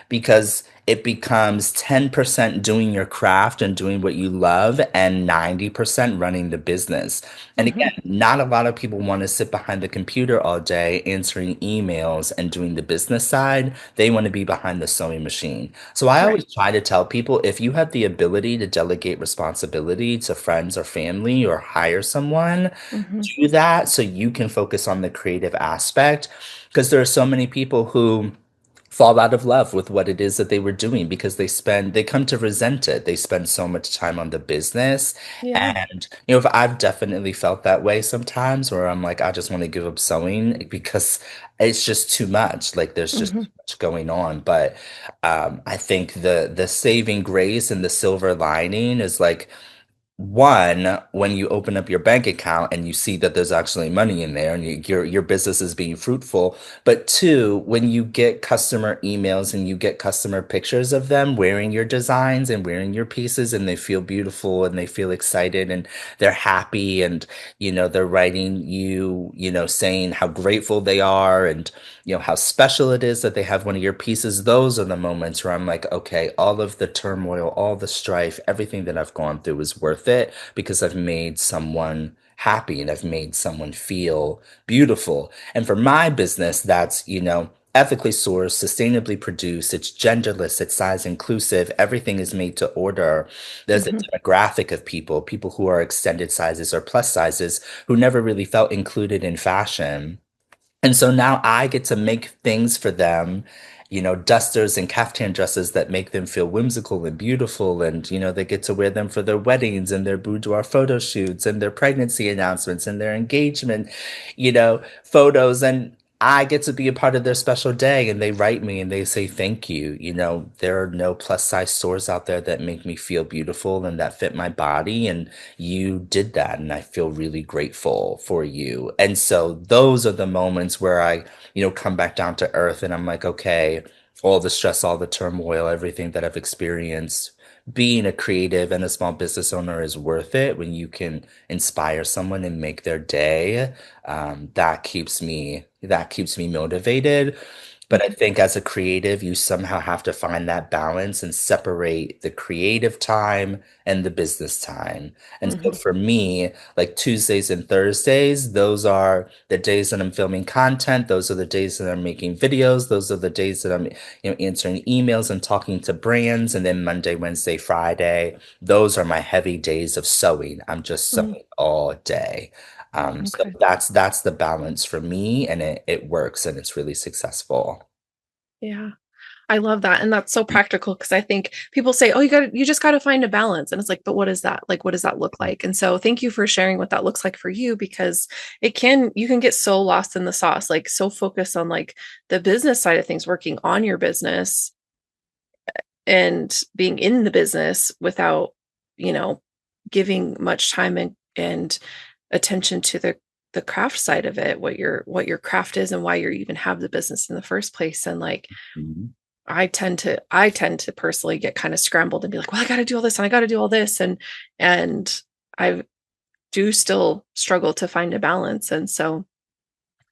because it becomes 10% doing your craft and doing what you love and 90% running the business. And again, Mhm. not a lot of people want to sit behind the computer all day answering emails and doing the business side. They want to be behind the sewing machine. So I always Right. try to tell people if you have the ability to delegate responsibility to friends or family or hire someone, Mhm. do that so you can focus on the creative aspect because there are so many people who fall out of love with what it is that they were doing because they come to resent it. They spend so much time on the business. Yeah. And if I've definitely felt that way sometimes where I'm like, I just want to give up sewing because it's just too much. Like there's just Mhm. too much going on. But I think the saving grace and the silver lining is like one, when you open up your bank account and you see that there's actually money in there and your business is being fruitful. But two, when you get customer emails and you get customer pictures of them wearing your designs and wearing your pieces and they feel beautiful and they feel excited and they're happy and they're writing you, saying how grateful they are and how special it is that they have one of your pieces. Those are the moments where I'm like, okay, all of the turmoil, all the strife, everything that I've gone through is worth it because I've made someone happy and I've made someone feel beautiful. And for my business, that's ethically sourced, sustainably produced, it's genderless, it's size inclusive, everything is made to order. There's a Hmm. demographic of people, people who are extended sizes or plus sizes, who never really felt included in fashion. And so now I get to make things for them, dusters and caftan dresses that make them feel whimsical and beautiful. And, they get to wear them for their weddings and their boudoir photo shoots and their pregnancy announcements and their engagement, photos. And I get to be a part of their special day. And they write me and they say, thank you. There are no plus size stores out there that make me feel beautiful and that fit my body. And you did that, and I feel really grateful for you. And so those are the moments where I, come back down to earth and I'm like, okay, all the stress, all the turmoil, everything that I've experienced, being a creative and a small business owner is worth it when you can inspire someone and make their day. That keeps me motivated. But I think as a creative, you somehow have to find that balance and separate the creative time and the business time. And so Hmm. for me, like Tuesdays and Thursdays, those are the days that I'm filming content. Those are the days that I'm making videos. Those are the days that I'm, answering emails and talking to brands. And then Monday, Wednesday, Friday, those are my heavy days of sewing. I'm just Hmm. sewing all day. So Okay. that's the balance for me, and it works and it's really successful. Yeah. I love that. And that's so practical because I think people say, oh, you just got to find a balance. And it's like, but what is that? Like, what does that look like? And so thank you for sharing what that looks like for you because you can get so lost in the sauce, like so focused on like the business side of things, working on your business and being in the business without, you know, giving much time and attention to the craft side of it, what your craft is and why you even have the business in the first place. And like, Mhm. I tend to personally get kind of scrambled and be like, well, I got to do all this and I got to do all this. And I do still struggle to find a balance. And so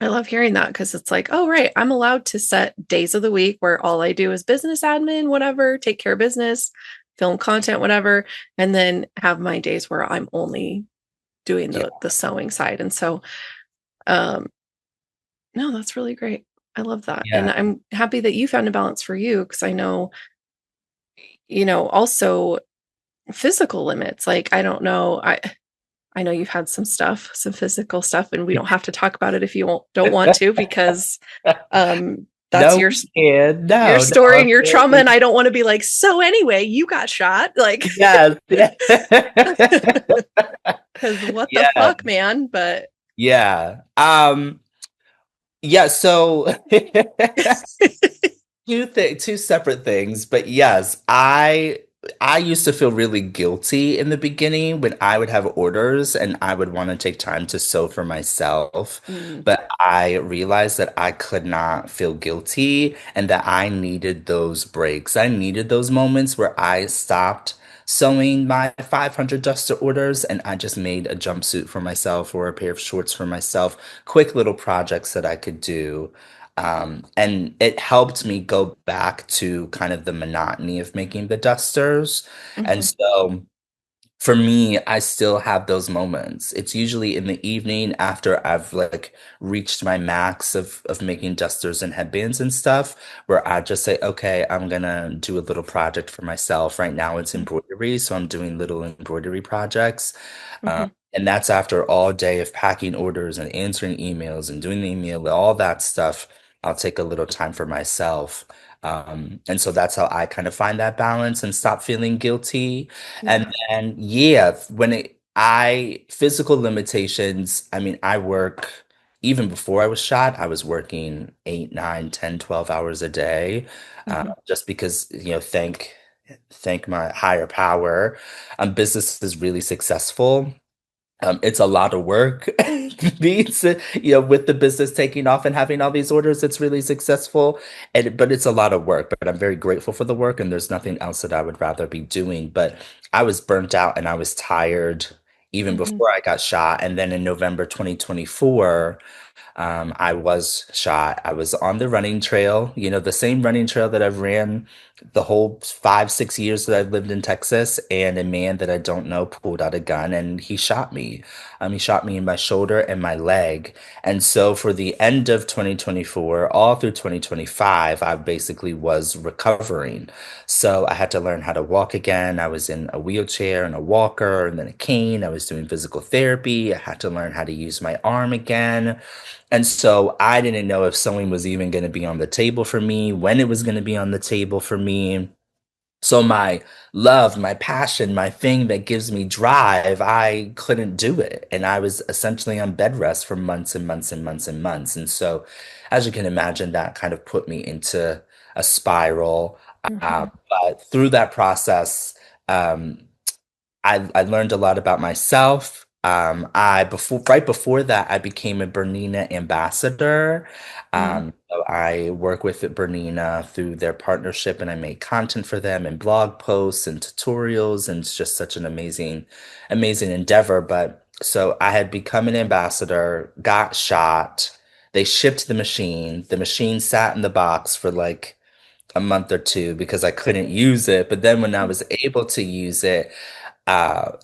I love hearing that because it's like, oh, right, I'm allowed to set days of the week where all I do is business admin, whatever, take care of business, film content, whatever, and then have my days where I'm only doing Yeah, the sewing side. And so, um, no, that's really great. I love that. And yeah. I'm happy that you found a balance for you because I know, also physical limits. Like, I don't know. I know you've had some stuff, some physical stuff, and we don't have to talk about it if you don't want to, because that's No, we can. your No, no, story I'm and your trauma. very, And I don't want to be like, so anyway, you got shot. Like, yes. because what the Yeah, fuck, man? But yeah. Yeah, so two separate things, but yes, I used to feel really guilty in the beginning when I would have orders and I would want to take time to sew for myself. mm, But I realized that I could not feel guilty and that I needed those breaks. I needed those moments where I stopped sewing my 500 duster orders and I just made a jumpsuit for myself or a pair of shorts for myself, quick little projects that I could do. And it helped me go back to kind of the monotony of making the dusters. And mhm, so for me, I still have those moments. It's usually in the evening after I've like reached my max of making dusters and headbands and stuff, where I just say, okay, I'm gonna do a little project for myself. Right now it's mm, embroidery, so I'm doing little embroidery projects. mhm, And that's after all day of packing orders and answering emails and doing the email, all that stuff. I'll take a little time for myself. And so that's how I kind of find that balance and stop feeling guilty. And yeah. then, yeah, I physical limitations, I mean, I work even before I was shot, I was working 8, 9, 10, 12 hours a day, Mhm, just because, thank my higher power. Business is really successful. It's a lot of work. These, with the business taking off and having all these orders, it's really successful. But it's a lot of work. But I'm very grateful for the work, and there's nothing else that I would rather be doing. But I was burnt out and I was tired even mhm, before I got shot. And then in November 2024, I was shot. I was on the running trail, the same running trail that I've ran the whole 5, 6 years that I've lived in Texas, and a man that I don't know pulled out a gun and he shot me. He shot me in my shoulder and my leg. And so for the end of 2024, all through 2025, I basically was recovering. So I had to learn how to walk again. I was in a wheelchair and a walker and then a cane. I was doing physical therapy. I had to learn how to use my arm again. And so I didn't know if sewing was even going to be on the table for me, when it was going to be on the table for me. So my love, my passion, my thing that gives me drive, I couldn't do it. And I was essentially on bed rest for months and months and months and months. And so, as you can imagine, that kind of put me into a spiral. Mhm. But through that process, um, I learned a lot about myself. I before right before that, I became a Bernina ambassador. Mm. So I work with Bernina through their partnership, and I make content for them and blog posts and tutorials, and it's just such an amazing, amazing endeavor. But so I had become an ambassador, got shot. They shipped the machine. The machine sat in the box for like a month or two because I couldn't use it. But then when I was able to use it,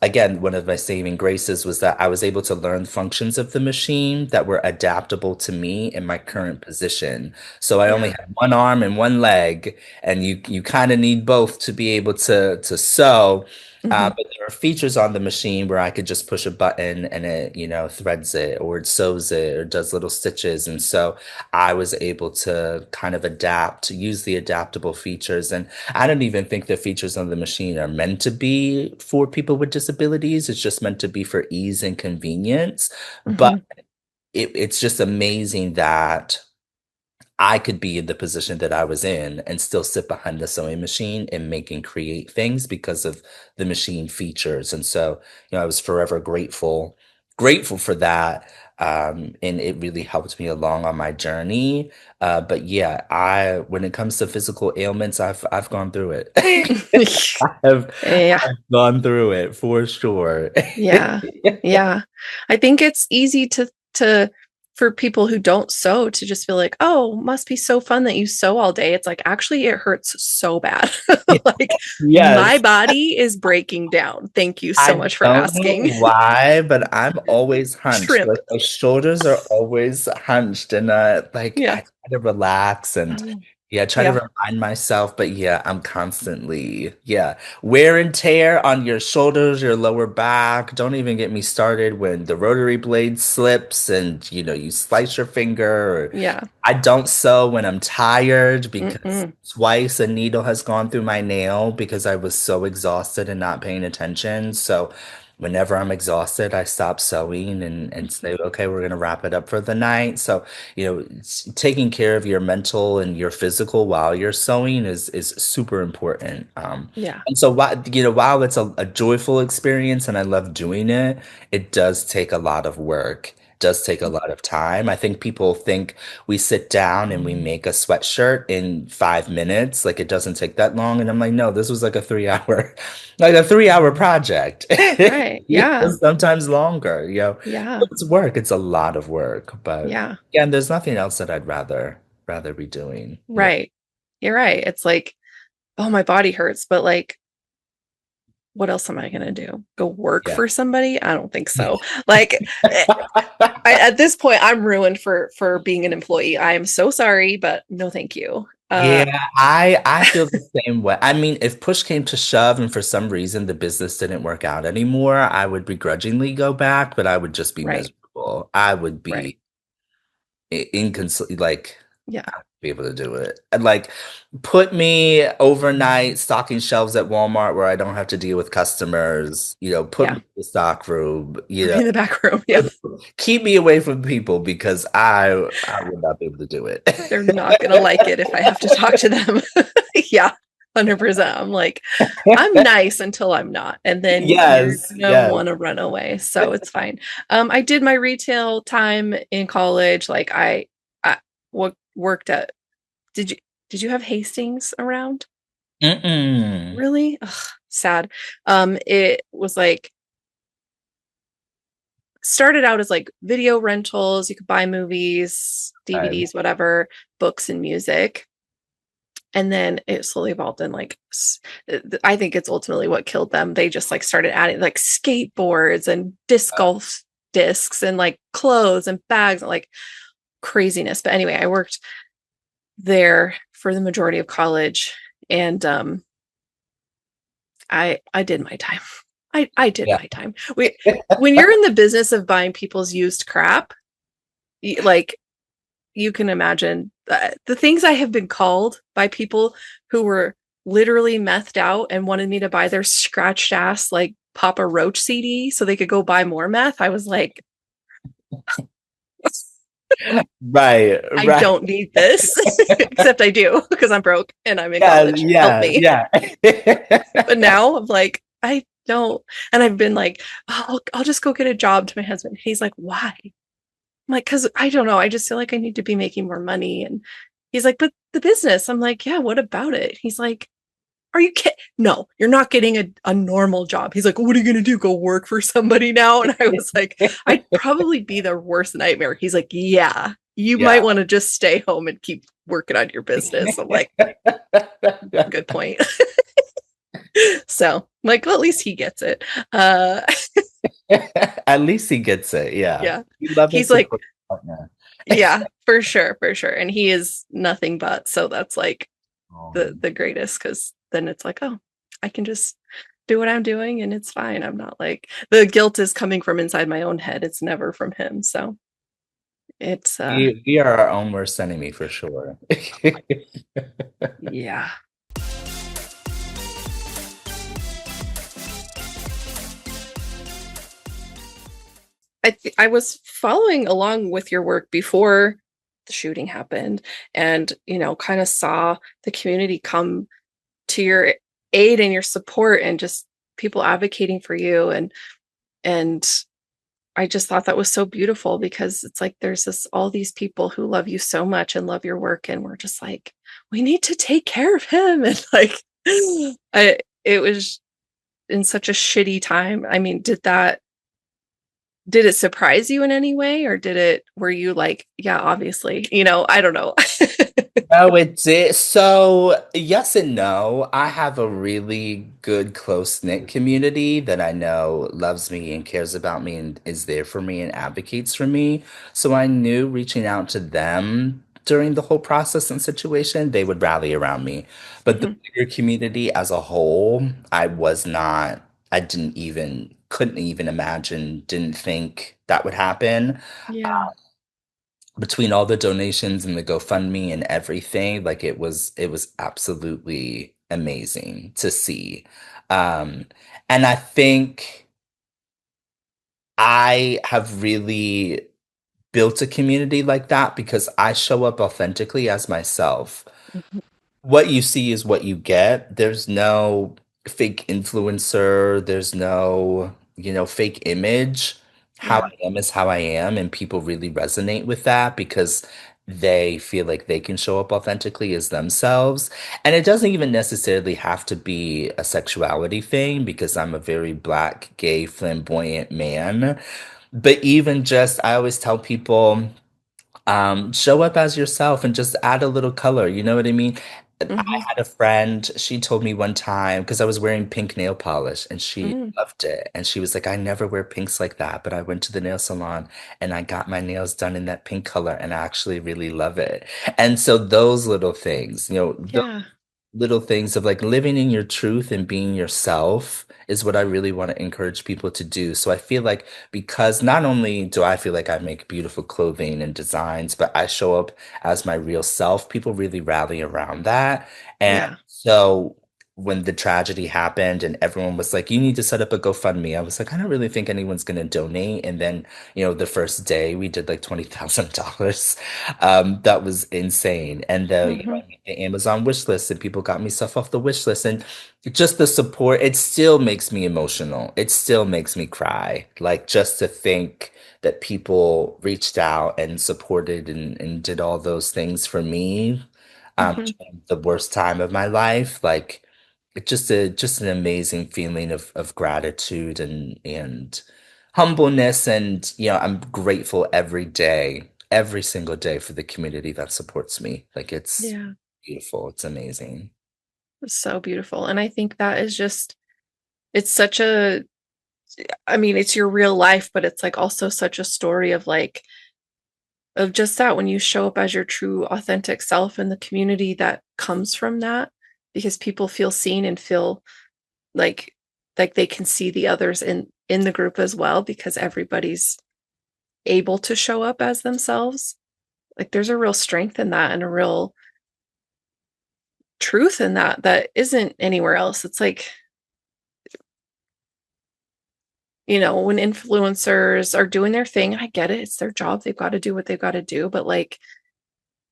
again, one of my saving graces was that I was able to learn functions of the machine that were adaptable to me in my current position. So I only Yeah. had one arm and one leg, and you kind of need both to be able to sew. Hmm. But there are features on the machine where I could just push a button and it, threads it or it sews it or does little stitches. And so I was able to kind of adapt, use the adaptable features. And I don't even think the features on the machine are meant to be for people with disabilities. It's just meant to be for ease and convenience. But Hmm. it's just amazing that I could be in the position that I was in and still sit behind the sewing machine and make and create things because of the machine features. And so, I was forever grateful for that. And it really helped me along on my journey. But yeah, when it comes to physical ailments, I've gone through it. I've, Yeah. I've gone through it for sure. Yeah. Yeah. I think it's easy to for people who don't sew to just feel like, oh, must be so fun that you sew all day. It's like actually it hurts so bad. Like my Yes. body is breaking down. Thank you so I much for don't know asking. why, but I'm always hunched. Shrimp. Like my shoulders are always hunched, and like I Yeah. try to relax and Oh, yeah, try to yeah. remind myself. But yeah, I'm constantly wear and tear on your shoulders, your lower back. Don't even get me started when the rotary blade slips and you slice your finger. Yeah. I don't sew when I'm tired because Mm-mm. twice a needle has gone through my nail because I was so exhausted and not paying attention. So whenever I'm exhausted, I stop sewing and say, okay, we're gonna wrap it up for the night. So, taking care of your mental and your physical while you're sewing is super important. Yeah. And so while it's a joyful experience and I love doing it, it does take a lot of work. Does take a lot of time. I think people think we sit down and we make a sweatshirt in 5 minutes. Like it doesn't take that long. And I'm like, no, this was like a 3 hour, like a 3 hour project. Right. Yeah. Sometimes longer, Yeah. It's work. It's a lot of work. But Yeah. yeah, and there's nothing else that I'd rather be doing. Yeah. Right. You're right. It's like, oh, my body hurts, but like, what else am I going to do? Go work Yeah. for somebody? I don't think so. Like, at this point, I'm ruined for being an employee. I am so sorry, but no, thank you. Yeah, I feel the same way. I mean, if push came to shove and for some reason the business didn't work out anymore, I would begrudgingly go back, but I would just be Right. miserable. I would Right. be inconsol like Yeah. I would be able to do it. And like put me overnight stocking shelves at Walmart where I don't have to deal with customers, put me Yeah. in the stock room, Put me in the back room. Yeah. keep me away from people because I would not be able to do it. They're not going to like it if I have to talk to them. Yeah. 100%. I'm like, I'm nice until I'm not. And then you're Yes, gonna yes. want to run away. So it's fine. I did my retail time in college. Like I worked at did you did you have Hastings around? Mm-mm. Really? Ugh, sad. It was like started out as like video rentals. You could buy movies, Right. DVDs, whatever, books and music. And then it slowly evolved and like I think it's ultimately what killed them. They just like started adding like skateboards and disc golf discs and like clothes and bags and like craziness. But anyway, I worked there for the majority of college, and I did my time. I did Yeah. my time. When you're in the business of buying people's used crap, like you can imagine the things I have been called by people who were literally methed out and wanted me to buy their scratched ass like Papa Roach CD so they could go buy more meth. I was like, Right, I right. don't need this, except I do because I'm broke and I'm in Yeah, college. Help yeah, me. yeah. But now I'm like, I don't. And I've been like, oh, I'll just go get a job to my husband. He's like, why? I'm like, because I don't know. I just feel like I need to be making more money. And he's like, but the business. I'm like, yeah, what about it? He's like, are you kidding? No, you're not getting a normal job. He's like, what are you going to do? Go work for somebody now? And I was like, I'd probably be their worst nightmare. He's like, yeah, you might Yeah. want to just stay home and keep working on your business. I'm like, good point. So, I'm like, well, at least he gets it. Uh, At least he gets it. Yeah. yeah. We love a He's like, support partner. yeah, for sure, for sure. And he is nothing but. So that's like Um, the greatest because then it's like, oh, I can just do what I'm doing and it's fine. I'm not like the guilt is coming from inside my own head. It's never from him. So it's we are our own worst enemy for sure. yeah. I was following along with your work before the shooting happened, and kind of saw the community come to your aid and your support and just people advocating for you, and I just thought that was so beautiful because it's like there's this all these people who love you so much and love your work, and we're just like, we need to take care of him. And like it was in such a shitty time. I mean, did it surprise you in any way, or were you like, yeah, obviously, I don't know. No, it did. So, yes and no. I have a really good, close-knit community that I know loves me and cares about me and is there for me and advocates for me. So I knew reaching out to them during the whole process and situation, they would rally around me. But the Mhm. bigger community as a whole, I couldn't even imagine, didn't think that would happen Yeah. between all the donations and the GoFundMe and everything, like it was absolutely amazing to see. Um, and I think I have really built a community like that because I show up authentically as myself. Mhm. What you see is what you get. There's no fake influencer, there's no, fake image. How Yeah. I am is how I am, and people really resonate with that because they feel like they can show up authentically as themselves. And it doesn't even necessarily have to be a sexuality thing because I'm a very black, gay, flamboyant man. But even just, I always tell people, show up as yourself and just add a little color. You know what I mean? I Mhm. had a friend, she told me one time, because I was wearing pink nail polish and she Mm. loved it. And she was like, I never wear pinks like that, but I went to the nail salon and I got my nails done in that pink color and I actually really love it. And so those little things, Yeah. little things of like living in your truth and being yourself is what I really want to encourage people to do. So I feel like because not only do I feel like I make beautiful clothing and designs, but I show up as my real self, people really rally around that. And Yeah. so when the tragedy happened and everyone was like, you need to set up a GoFundMe, I was like, I don't really think anyone's going to donate. And then, the first day we did like $20,000. That was insane. And Mhm. I made the Amazon wish list and people got me stuff off the wish list. And just the support, it still makes me emotional. It still makes me cry. Like just to think that people reached out and supported and did all those things for me Mhm. during the worst time of my life. Like it's just an amazing feeling of gratitude and humbleness. And I'm grateful every day, every single day for the community that supports me. Like it's Yeah. beautiful. It's amazing. So beautiful. And I think that is just, it's such a, I mean, it's your real life, but it's like also such a story of like, of just that when you show up as your true authentic self in the community that comes from that, because people feel seen and feel like they can see the others in the group as well because everybody's able to show up as themselves. Like there's a real strength in that and a real truth in that that isn't anywhere else. It's like, when influencers are doing their thing, I get it. It's their job. They've got to do what they've got to do. But like,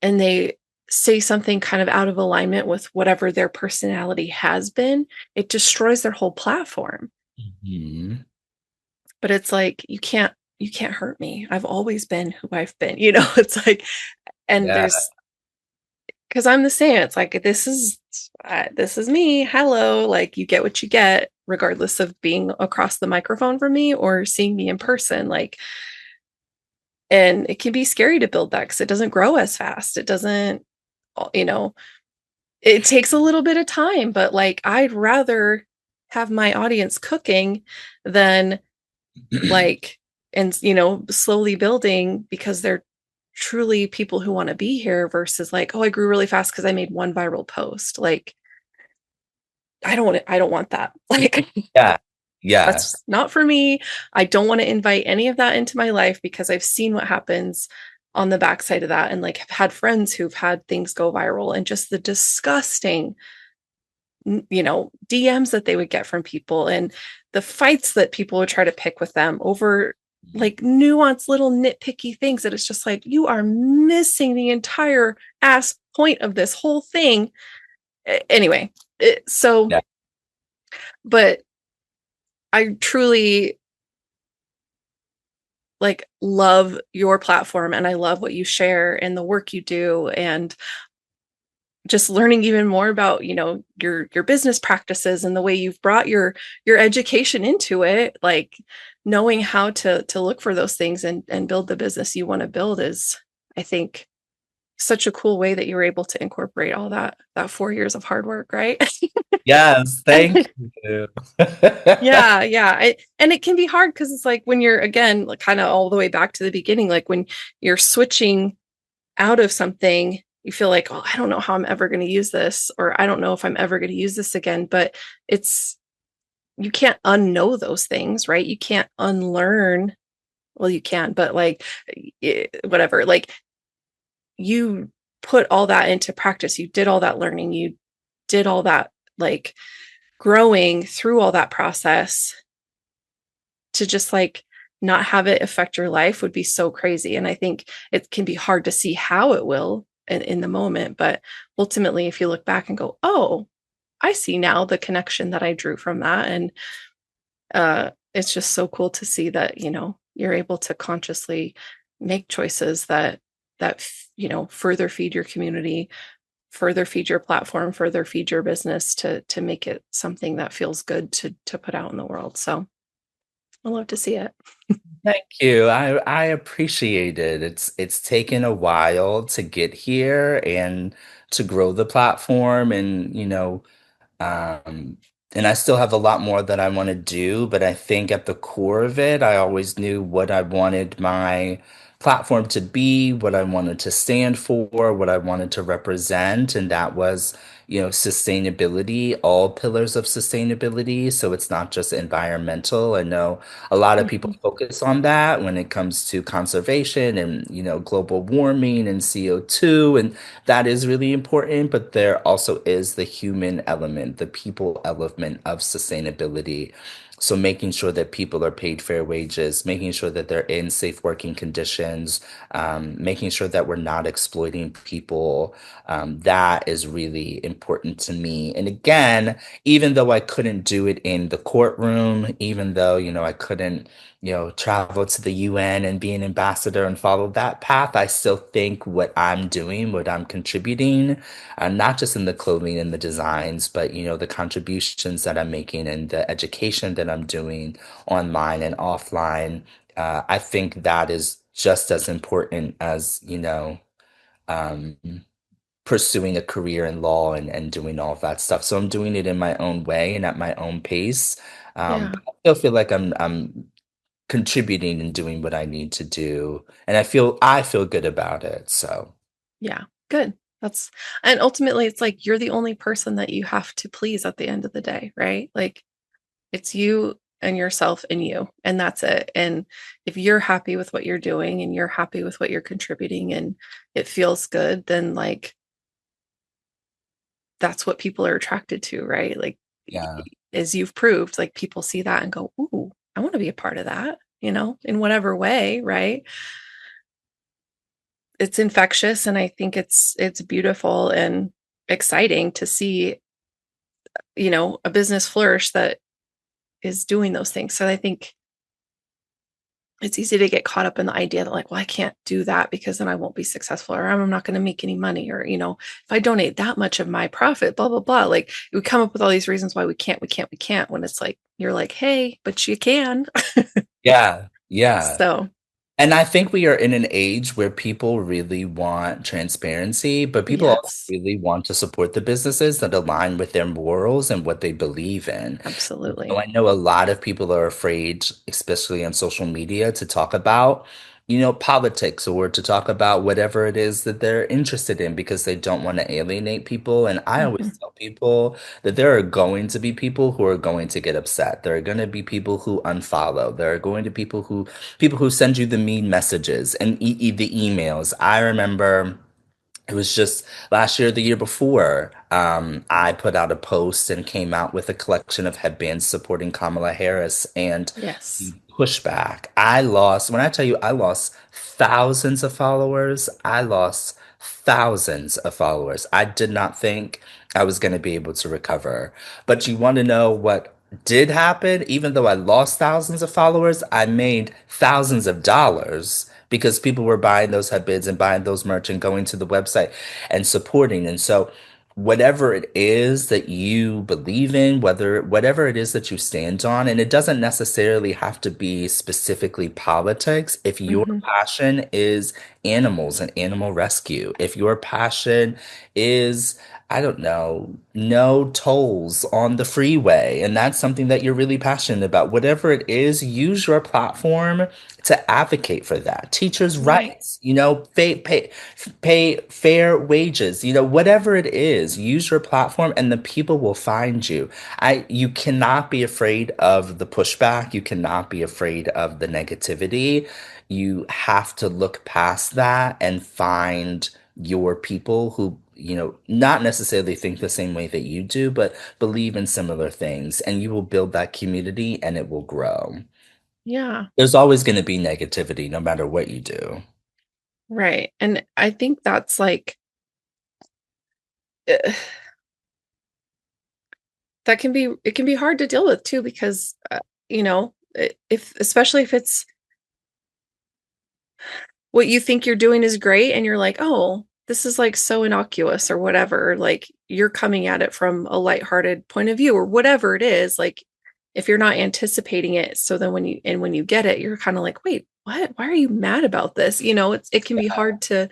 and they say something kind of out of alignment with whatever their personality has been, it destroys their whole platform. Mhm. But it's like, you can't hurt me. I've always been who I've been. It's like, and Yeah. there's, because I'm the same. It's like this is me. Hello, like you get what you get, regardless of being across the microphone from me or seeing me in person. Like, and it can be scary to build that because it doesn't grow as fast. It doesn't, you know, it takes a little bit of time. But like, I'd rather have my audience cooking than like, and slowly building because they're truly people who want to be here versus like, oh, I grew really fast because I made one viral post. Like, I don't want that. Like, Yeah. Yeah. that's not for me. I don't want to invite any of that into my life because I've seen what happens on the backside of that and like have had friends who've had things go viral and just the disgusting DMs that they would get from people and the fights that people would try to pick with them over like nuanced little nitpicky things that it's just like you are missing the entire ass point of this whole thing. Anyway, so Yeah. but I truly like love your platform and I love what you share and the work you do and just learning even more about your business practices and the way you've brought your education into it, like knowing how to look for those things and build the business you want to build is, I think, such a cool way that you were able to incorporate all that 4 years of hard work, right? Yes. And Thank you. yeah, and it can be hard because it's like when you're again like kind of all the way back to the beginning, like when you're switching out of something, you feel like, oh, I don't know how I'm ever going to use this, or I don't know if I'm ever going to use this again. But it's, you can't unknow those things, right? You can't unlearn. Well, you can, but like, whatever, like you put all that into practice. You did all that learning. You did all that, like growing through all that process to just like not have it affect your life would be so crazy. And I think it can be hard to see how it will in the moment. But ultimately, if you look back and go, oh, I see now the connection that I drew from that. And it's just so cool to see that, you're able to consciously make choices that further feed your community, further feed your platform, further feed your business to make it something that feels good to put out in the world. So I love to see it. Thank you. I appreciate it. It's taken a while to get here and to grow the platform and um, and I still have a lot more that I want to do, but I think at the core of it, I always knew what I wanted my platform to be, what I wanted to stand for, what I wanted to represent, and that was, sustainability, all pillars of sustainability. So it's not just environmental. I know a lot of people Mhm. focus on that when it comes to conservation and, global warming and CO2, and that is really important, but there also is the human element, the people element of sustainability. So making sure that people are paid fair wages, making sure that they're in safe working conditions, making sure that we're not exploiting people, that is really important to me. And again, even though I couldn't do it in the courtroom, even though, I couldn't travel to the UN and be an ambassador and follow that path. I still think what I'm doing, what I'm contributing, not just in the clothing and the designs, but the contributions that I'm making and the education that I'm doing online and offline. I think that is just as important as um, pursuing a career in law and doing all of that stuff. So I'm doing it in my own way and at my own pace. Yeah. But I still feel like I'm contributing and doing what I need to do, and I feel good about it. So Yeah. Good. That's and ultimately it's like you're the only person that you have to please at the end of the day, right? Like it's you and yourself and you, and that's it. And if you're happy with what you're doing and you're happy with what you're contributing and it feels good, then like that's what people are attracted to, right? Like yeah. as you've proved, like people see that and go, "Ooh, I want to be a part of that," in whatever way, right? It's infectious and I think it's beautiful and exciting to see, a business flourish that is doing those things. So I think it's easy to get caught up in the idea that like, well, I can't do that because then I won't be successful or I'm not going to make any money or, if I donate that much of my profit, blah, blah, blah. Like we come up with all these reasons why we can't when it's like, you're like, hey, but you can. Yeah, yeah. So And I think we are in an age where people really want transparency, but people also yes, really want to support the businesses that align with their morals and what they believe in. So absolutely. I know a lot of people are afraid, especially on social media, to talk about, politics or to talk about whatever it is that they're interested in because they don't want to alienate people. And I always Mhm. tell people that there are going to be people who are going to get upset. There are going to be people who unfollow. There are going to people who send you the mean messages and the emails. I remember it was just last year, the year before, I put out a post and came out with a collection of headbands supporting Kamala Harris and the Yes. pushback. When I tell you I lost thousands of followers, I lost thousands of followers. I did not think I was going to be able to recover. But you want to know what did happen? Even though I lost thousands of followers, I made thousands of dollars because people were buying those headbands and buying those merch and going to the website and supporting. And so whatever it is that you believe in, whatever it is that you stand on, and it doesn't necessarily have to be specifically politics. If your Hmm. passion is animals and animal rescue, if your passion is, I don't know, no tolls on the freeway, and that's something that you're really passionate about. Whatever it is, use your platform to advocate for that. Teachers' Right. rights, pay fair wages, whatever it is, use your platform and the people will find you. You cannot be afraid of the pushback. You cannot be afraid of the negativity. You have to look past that and find your people who, not necessarily think the same way that you do, but believe in similar things, and you will build that community and it will grow. Yeah. There's always going to be negativity no matter what you do. Right. And I think that's like, eh, it can be hard to deal with too, because, if, especially if it's what you think you're doing is great and you're like, oh, this is like so innocuous or whatever, like you're coming at it from a lighthearted point of view or whatever it is, like if you're not anticipating it, so then when you get it, you're kind of like, wait, what? Why are you mad about this? It can be hard to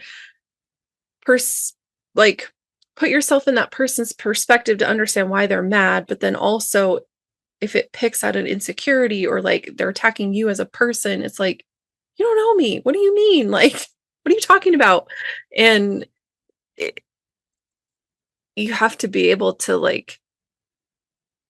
pers- like put yourself in that person's perspective to understand why they're mad, but then also if it picks at an insecurity or like they're attacking you as a person, it's like, you don't know me. What do you mean? Like, what are you talking about? And it, you have to be able to like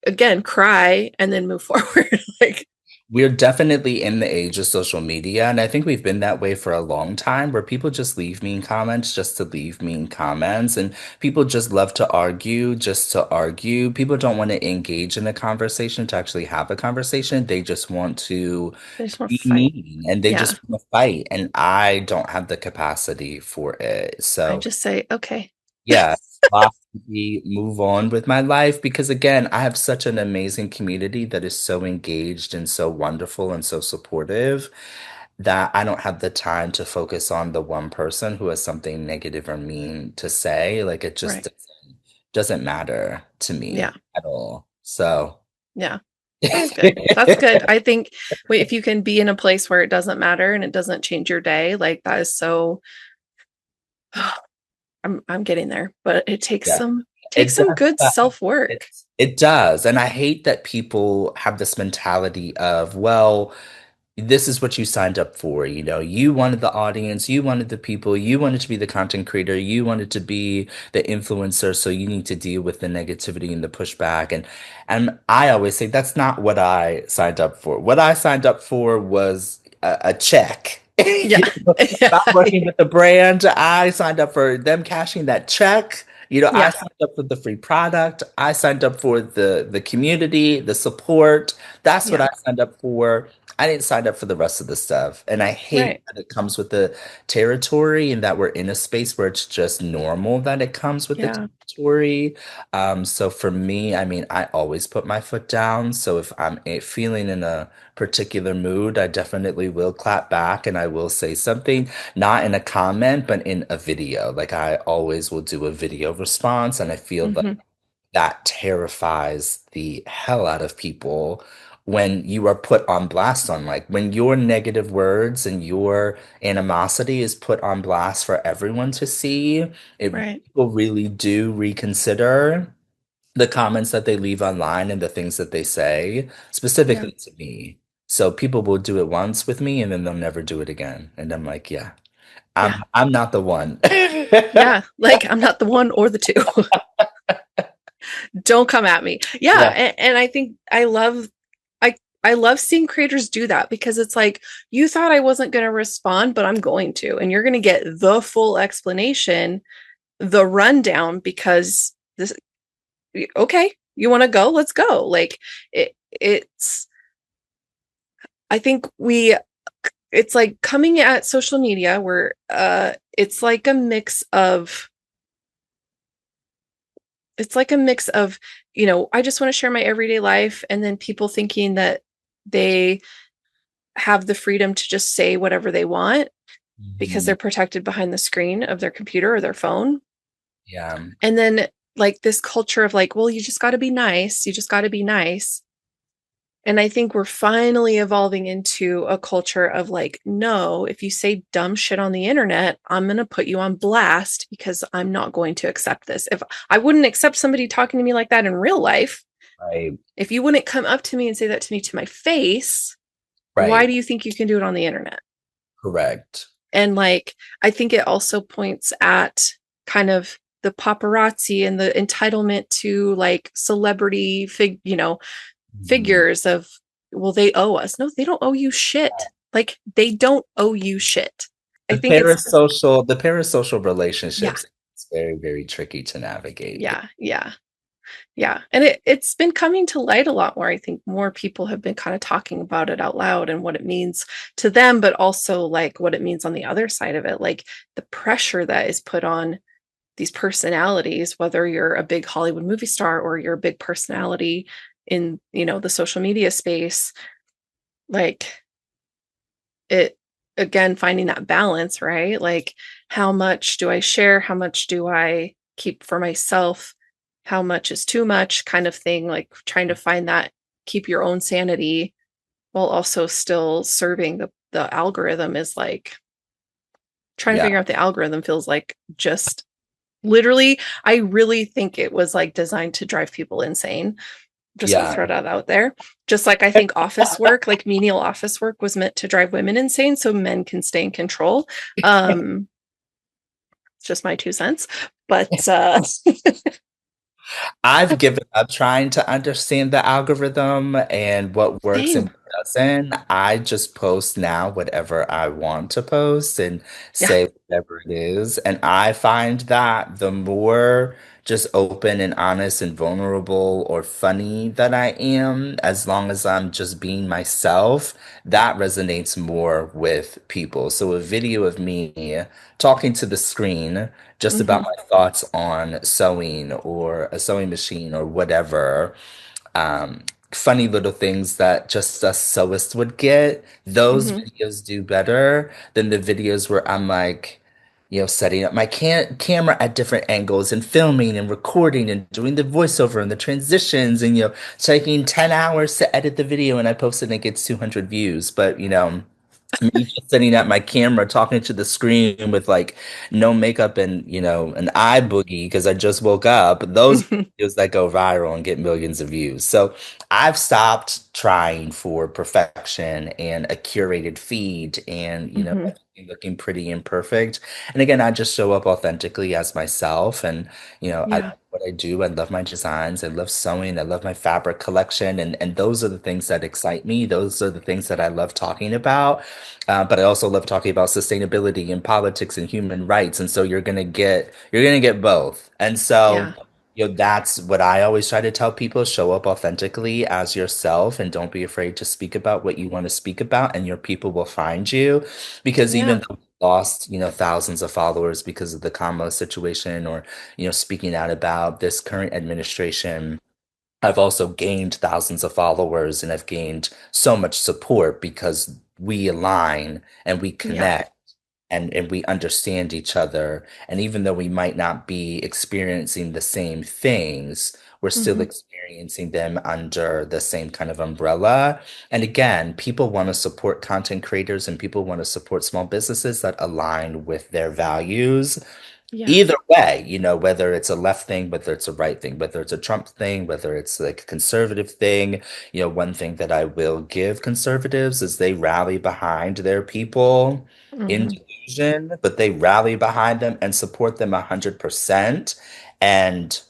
again cry and then move forward. Like, We're definitely in the age of social media, and I think we've been that way for a long time, where people just leave mean comments just to leave mean comments, and people just love to argue just to argue. People don't want to engage in a conversation to actually have a conversation. They just want to I just want to be fight. mean and they Yeah. just want to fight, and I don't have the capacity for it. I So just say, okay. yeah, lastly, move on with my life because again, I have such an amazing community that is so engaged and so wonderful and so supportive that I don't have the time to focus on the one person who has something negative or mean to say. Like it just Right. doesn't matter to Yeah. me at all. So Yeah. That's good. That's good. I think if you can be in a place where it doesn't matter and it doesn't change your day, like that is so I'm getting there, but it Yeah. takes It some does. good self-work. It does. And I hate that people have this mentality of, well, this is what you signed up for. You know, you wanted the audience, you wanted the people, you wanted to be the content creator, you wanted to be the influencer, so you need to deal with the negativity and the pushback. And I always say that's not what I signed up for. What I signed up for was a check. Yeah. You know, if I'm working with the brand, I signed up for them cashing that check. You know, I Yeah. signed up for the free product. I signed up for the community, the support. That's what Yeah. I signed up for. I didn't sign up for the rest of the stuff. And I hate Right. that it comes with the territory and that we're in a space where it's just normal that it comes with the Yeah. territory. So for me, I mean, I always put my foot down. So if I'm feeling in a particular mood, I definitely will clap back and I will say something, not in a comment, but in a video. Like I always will do a video response. And I feel like Hmm. that terrifies the hell out of people when you are put on blast on like when your negative words and your animosity is put on blast for everyone to see, Right. people really do reconsider the comments that they leave online and the things that they say, Yeah. specifically to me. So people will do it once with me and then they'll never do it again. And I'm like, yeah, Yeah. I'm not the one. Yeah. Like I'm not the one or the two. Don't come at me. Yeah. Yeah, And I think I I love seeing creators do that because it's like you thought I wasn't going to respond, but I'm going to, and you're going to get the full explanation, the rundown because this okay, you want to go? Let's go. Like it's I think we it's like coming at social media where it's like a mix of I just want to share my everyday life and then people thinking that they have the freedom to just say whatever they want because mhm, they're protected behind the screen of their computer or their phone. yeah, And then like this culture of like, well, you just got to be nice. You just got to be nice. And I think we're finally evolving into a culture of like, no, if you say dumb shit on the internet, I'm going to put you on blast because I'm not going to accept this. If I wouldn't accept somebody talking to me like that in real life, right, if you wouldn't come up to me and say that to me to my face, why right, do you think you can do it on the internet? correct. And like, I think it also points at kind of the paparazzi and the entitlement to like Mhm. figures of, well, they owe us. No, they don't owe you shit. Like, they don't owe you shit. I think it's, The parasocial yeah, relationships, it's very, very tricky to navigate. yeah, yeah, yeah. And it's been coming to light a lot more. I think more people have been kind of talking about it out loud and what it means to them, but also like what it means on the other side of it. Like the pressure that is put on these personalities, whether you're a big Hollywood movie star or you're a big personality in, the social media space, like it again finding that balance, right? Like how much do I share? How much do I keep for myself? How much is too much kind of thing, like trying to find that keep your own sanity while also still serving the algorithm is like trying to Yeah, figure out the algorithm feels like just literally I really think it was like designed to drive people insane. Just want to yeah. throw that out there. Just like I think office work, like menial office work was meant to drive women insane so men can stay in control. Um, it's just my 2 cents. But I've given up trying to understand the algorithm and what works and same. what doesn't. I just post now whatever I want to post and Yeah. say whatever it is. And I find that the more just open and honest and vulnerable or funny that I am, as long as I'm just being myself, that resonates more with people. So a video of me talking to the screen just about Hmm. my thoughts on sewing or a sewing machine or whatever. Um, Funny little things that just us sewists would get. Those Hmm. videos do better than the videos where I'm like, setting up my camera at different angles and filming and recording and doing the voiceover and the transitions and, taking 10 hours to edit the video and I post it and it gets 200 views. But, Me just sitting at my camera talking to the screen with like no makeup and an eye boogie because I just woke up. Those videos that go viral and get millions of views. So I've stopped trying for perfection and a curated feed and Hmm. everything looking pretty and perfect. And again, I just show up authentically as myself, and I Yeah. what I do. I love my designs. I love sewing. I love my fabric collection, and those are the things that excite me. Those are the things that I love talking about. But I also love talking about sustainability and politics and human rights. And so you're gonna get both. And so Yeah. that's what I always try to tell people: show up authentically as yourself, and don't be afraid to speak about what you want to speak about, and your people will find you. Because even Yeah. though we lost, thousands of followers because of the Kamala situation, or speaking out about this current administration, I've also gained thousands of followers, and I've gained so much support because we align and we Yeah. connect, and we understand each other. And even though we might not be experiencing the same things, we're still Hmm. experiencing them under the same kind of umbrella. And again, people want to support content creators, and people want to support small businesses that align with their values. Yeah. Either way, whether it's a left thing, whether it's a right thing, whether it's a Trump thing, whether it's like a conservative thing, one thing that I will give conservatives is they rally behind their people in Hmm. delusion, but they rally behind them and support them 100%. And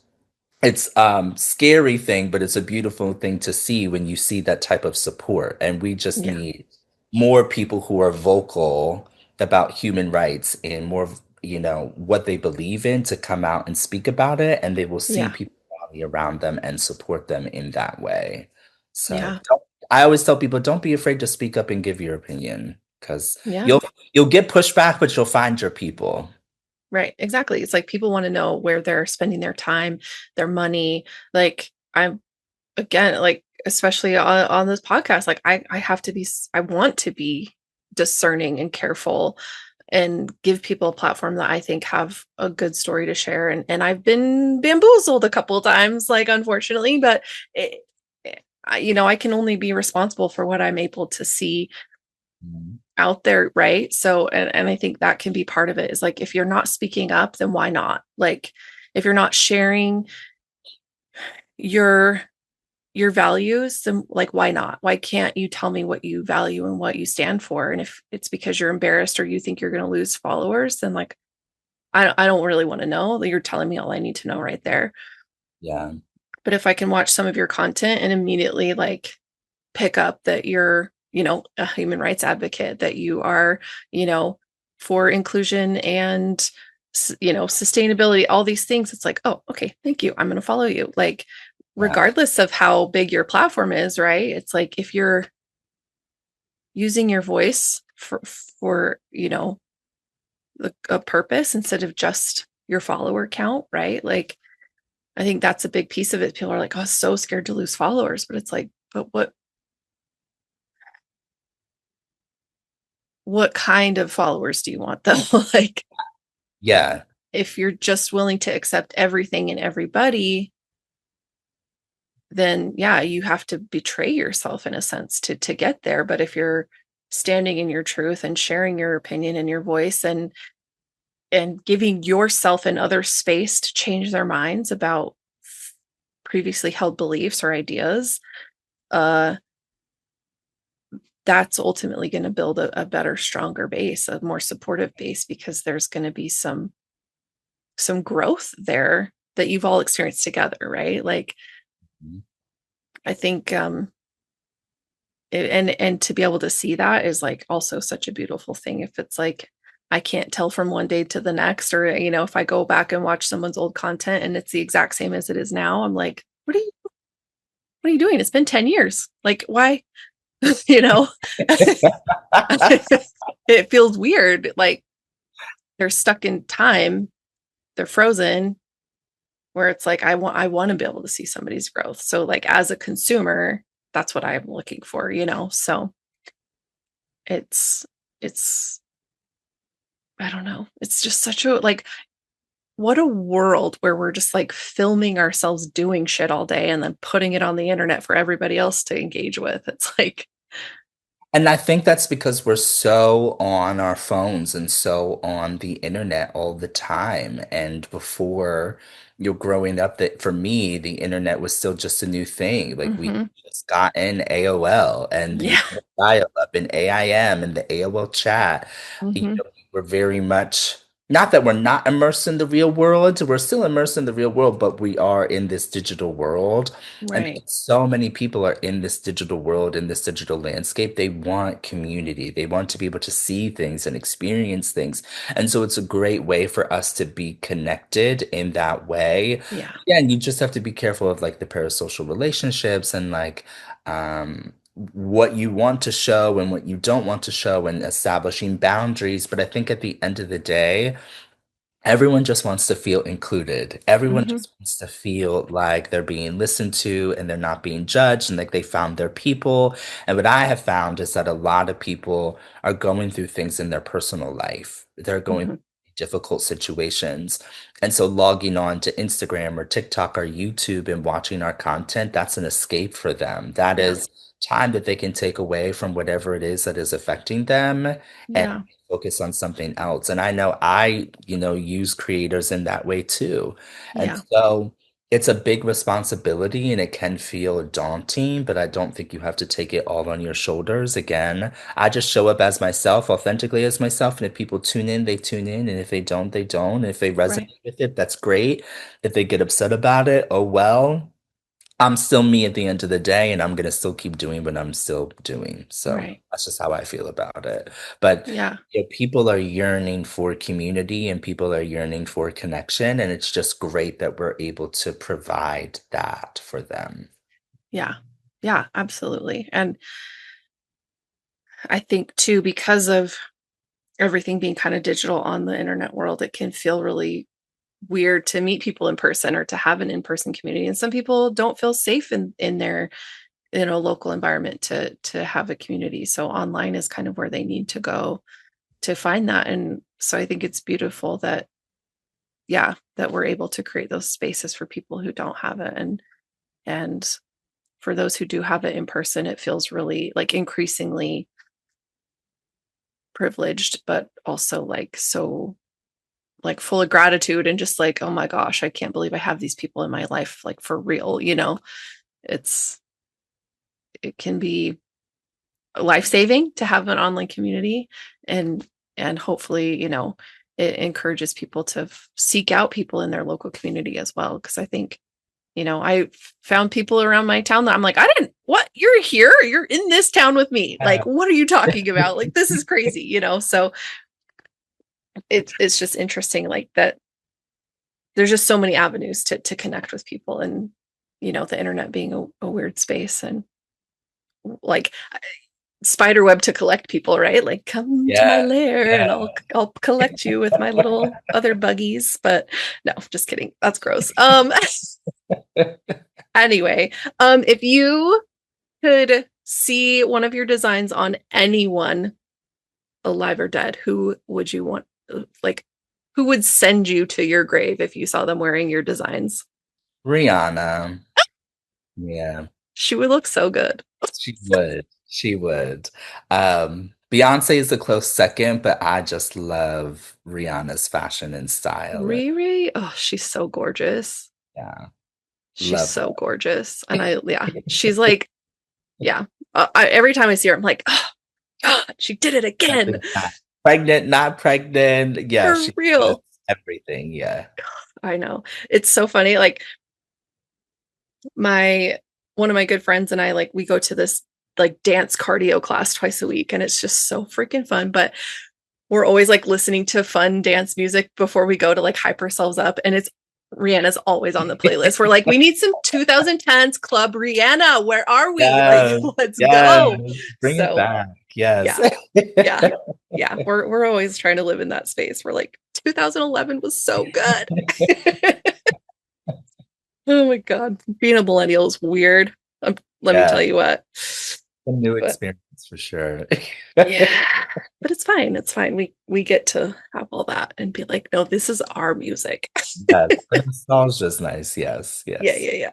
it's scary thing, but it's a beautiful thing to see when you see that type of support. And we just Yeah. need more people who are vocal about human rights, and more of, what they believe in, to come out and speak about it, and they will see Yeah. people rally around them and support them in that way. So Yeah. I always tell people, don't be afraid to speak up and give your opinion, because Yeah. you'll get pushback, but you'll find your people. Right. Exactly. It's like people want to know where they're spending their time, their money. Like I'm again, like especially on this podcast, like I have to be, I want to be discerning and careful and give people a platform that I think have a good story to share. And I've been bamboozled a couple of times, like unfortunately, but I can only be responsible for what I'm able to see Mhm. out there, right? So and I think that can be part of it, is like if you're not speaking up, then why not? Like if you're not sharing your your values, then like why not? Why can't you tell me what you value and what you stand for? And if it's because you're embarrassed or you think you're going to lose followers, then like I don't really want to know. That you're telling me all I need to know right there. Yeah. But if I can watch some of your content and immediately like pick up that you're, a human rights advocate, that you are, you know, for inclusion and, sustainability, all these things, it's like, oh, okay, thank you. I'm going to follow you. Like, Yeah. regardless of how big your platform is, right? It's like if you're using your voice for a purpose instead of just your follower count, right? Like, I think that's a big piece of it. People are like, oh, so scared to lose followers. But it's like, but what kind of followers do you want though? Like Yeah. if you're just willing to accept everything and everybody, then yeah, you have to betray yourself in a sense to get there. But if you're standing in your truth and sharing your opinion and your voice and giving yourself and other space to change their minds about previously held beliefs or ideas, uh that's ultimately going to build a better, stronger base, a more supportive base, because there's going to be some growth there that you've all experienced together, right? Like Mhm. I think and to be able to see that is like also such a beautiful thing. If it's like I can't tell from one day to the next, or if I go back and watch someone's old content and it's the exact same as it is now, I'm like, what are you doing? It's been 10 years. Like why, you know? It feels weird, like they're stuck in time, they're frozen, where it's like I want to be able to see somebody's growth. So like as a consumer, that's what I'm looking for. So it's it's I don't know. It's just such a like what a world where we're just like filming ourselves doing shit all day and then putting it on the internet for everybody else to engage with. It's like And I think that's because we're so on our phones and so on the internet all the time. And before you're growing up, that for me, the internet was still just a new thing. Like we Hmm. just got in AOL and Yeah. dial-up and AIM and the AOL chat. Hmm. We were very much not that we're not immersed in the real world, we're still immersed in the real world, but we are in this digital world. And Right. so many people are in this digital world, in this digital landscape. They want community. They want to be able to see things and experience things. And so it's a great way for us to be connected in that way. Yeah. Yeah, and you just have to be careful of like the parasocial relationships and like what you want to show and what you don't want to show and establishing boundaries. But I think at the end of the day, everyone just wants to feel included. Everyone Hmm. just wants to feel like they're being listened to and they're not being judged and like they found their people. And what I have found is that a lot of people are going through things in their personal life. They're going Hmm. through difficult situations. And so logging on to Instagram or TikTok or YouTube and watching our content, that's an escape for them. That Yeah. is time that they can take away from whatever it is that is affecting them and Yeah. focus on something else. And I know I, use creators in that way too. And Yeah. so it's a big responsibility and it can feel daunting, but I don't think you have to take it all on your shoulders. Again, I just show up as myself, authentically as myself. And if people tune in, they tune in. And if they don't, they don't. And if they Right. resonate with it, that's great. If they get upset about it, oh well. I'm still me at the end of the day, and I'm gonna still keep doing what I'm still doing. So Right. that's just how I feel about it. But Yeah. people are yearning for community and people are yearning for connection, and it's just great that we're able to provide that for them. Yeah. Yeah. Absolutely. And I think too, because of everything being kind of digital on the internet world, it can feel really weird to meet people in person or to have an in-person community. And some people don't feel safe in their local environment to have a community. So online is kind of where they need to go to find that. And so I think it's beautiful that yeah, that we're able to create those spaces for people who don't have it. And for those who do have it in person, it feels really like increasingly privileged, but also like so like full of gratitude and just like, oh my gosh, I can't believe I have these people in my life, like for real. It's it can be life-saving to have an online community and hopefully, it encourages people to seek out people in their local community as well. Because I think, I found people around my town that I'm like, I didn't, what? You're here? You're in this town with me. Like, Yeah. what are you talking about? Like, this is crazy. So it's just interesting, like that there's just so many avenues to connect with people and, the internet being a weird space and like spider web to collect people, right? Like come to my Yeah. lair and Yeah. I'll collect you with my little other buggies. But no, just kidding. That's gross. Anyway, if you could see one of your designs on anyone alive or dead, who would you want like who would send you to your grave if you saw them wearing your designs? Rihanna. Yeah. She would look so good. She would. She would. Beyonce is a close second, but I just love Rihanna's fashion and style. Riri, oh, she's so gorgeous. Yeah, She's love so gorgeous. And yeah, that. she's like, yeah. Every time I see her, I'm like, oh, God, she did it again. Pregnant, not pregnant. Yeah, For she does real. everything. Yeah. I know. It's so funny. Like my one of my good friends and I, like, we go to this like dance cardio class twice a week, and it's just so freaking fun. But we're always like listening to fun dance music before we go to like hype ourselves up. And it's Rihanna's always on the playlist. We're like, we need some 2010s club Rihanna. Where are we? Like, Yes. let's Yes. go. Bring it So back. Yes. yeah, yeah, yeah. We're always trying to live in that space. We're like, 2011 was so good. Oh my God. Being a millennial is weird. Let me tell Yeah. you what. A new But experience That's for sure. Yeah. But it's fine. It's fine. We get to have all that and be like, no, this is our music. Yes, the nostalgia's nice. Yes, Yeah, yes. yeah,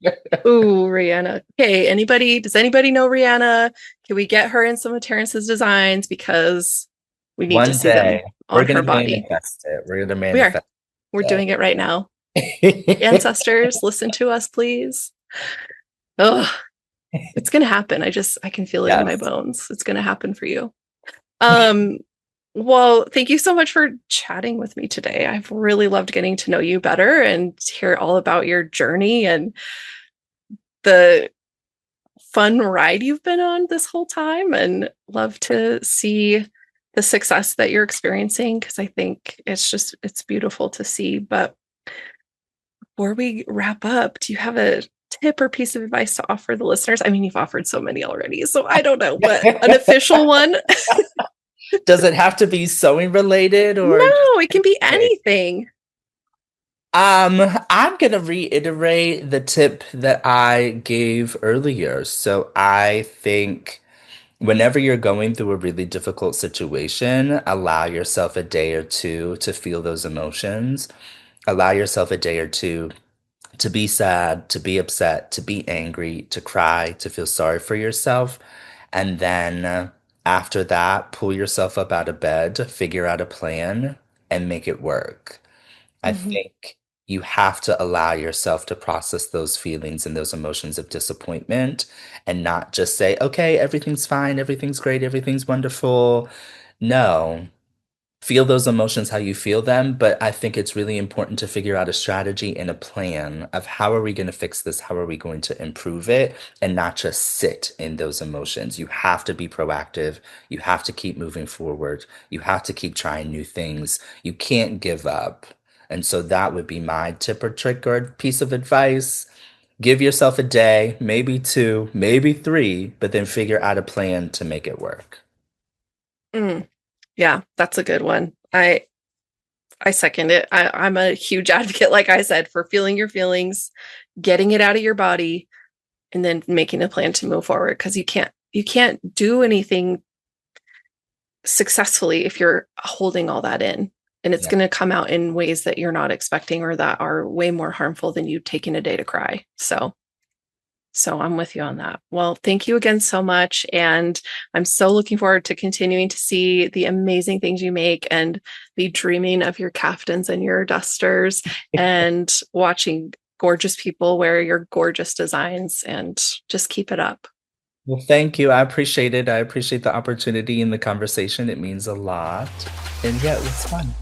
yeah. Ooh, Rihanna. Okay, does anybody know Rihanna? Can we get her in some of Terrance's designs? Because we need to One see them day we're on her gonna body. manifest it. We're gonna We are. manifest We're doing it right now. it. Ancestors, listen to us, please. Oh, it's gonna happen. I can feel it in my Yes. bones. It's gonna happen for you. Um, well, thank you so much for chatting with me today. I've really loved getting to know you better and hear all about your journey and the fun ride you've been on this whole time, and love to see the success that you're experiencing because I think it's beautiful to see. But before we wrap up, do you have a tip or piece of advice to offer the listeners? I mean, you've offered so many already, so I don't know, but an official one? Does it have to be sewing related or just No, it can be anything? anything. I'm gonna reiterate the tip that I gave earlier. So I think whenever you're going through a really difficult situation, allow yourself a day or two to feel those emotions. Allow yourself a day or two to be sad, to be upset, to be angry, to cry, to feel sorry for yourself. And then after that, pull yourself up out of bed, figure out a plan, and make it work. I Mhm. think you have to allow yourself to process those feelings and those emotions of disappointment and not just say, okay, everything's fine, everything's great, everything's wonderful. No, feel those emotions how you feel them, but I think it's really important to figure out a strategy and a plan of how are we going to fix this? How are we going to improve it? And not just sit in those emotions. You have to be proactive. You have to keep moving forward. You have to keep trying new things. You can't give up. And so that would be my tip or trick or piece of advice. Give yourself a day, maybe two, maybe three, but then figure out a plan to make it work. Mm, yeah, that's a good one. I second it. I'm a huge advocate, like I said, for feeling your feelings, getting it out of your body, and then making a plan to move forward. Because you can't do anything successfully if you're holding all that in. And it's Yeah. going to come out in ways that you're not expecting or that are way more harmful than you taking a day to cry. So I'm with you on that. Well, thank you again so much. And I'm so looking forward to continuing to see the amazing things you make and be dreaming of your caftans and your dusters and watching gorgeous people wear your gorgeous designs, and just keep it up. Well, thank you. I appreciate it. I appreciate the opportunity and the conversation. It means a lot. And yeah, it was fun.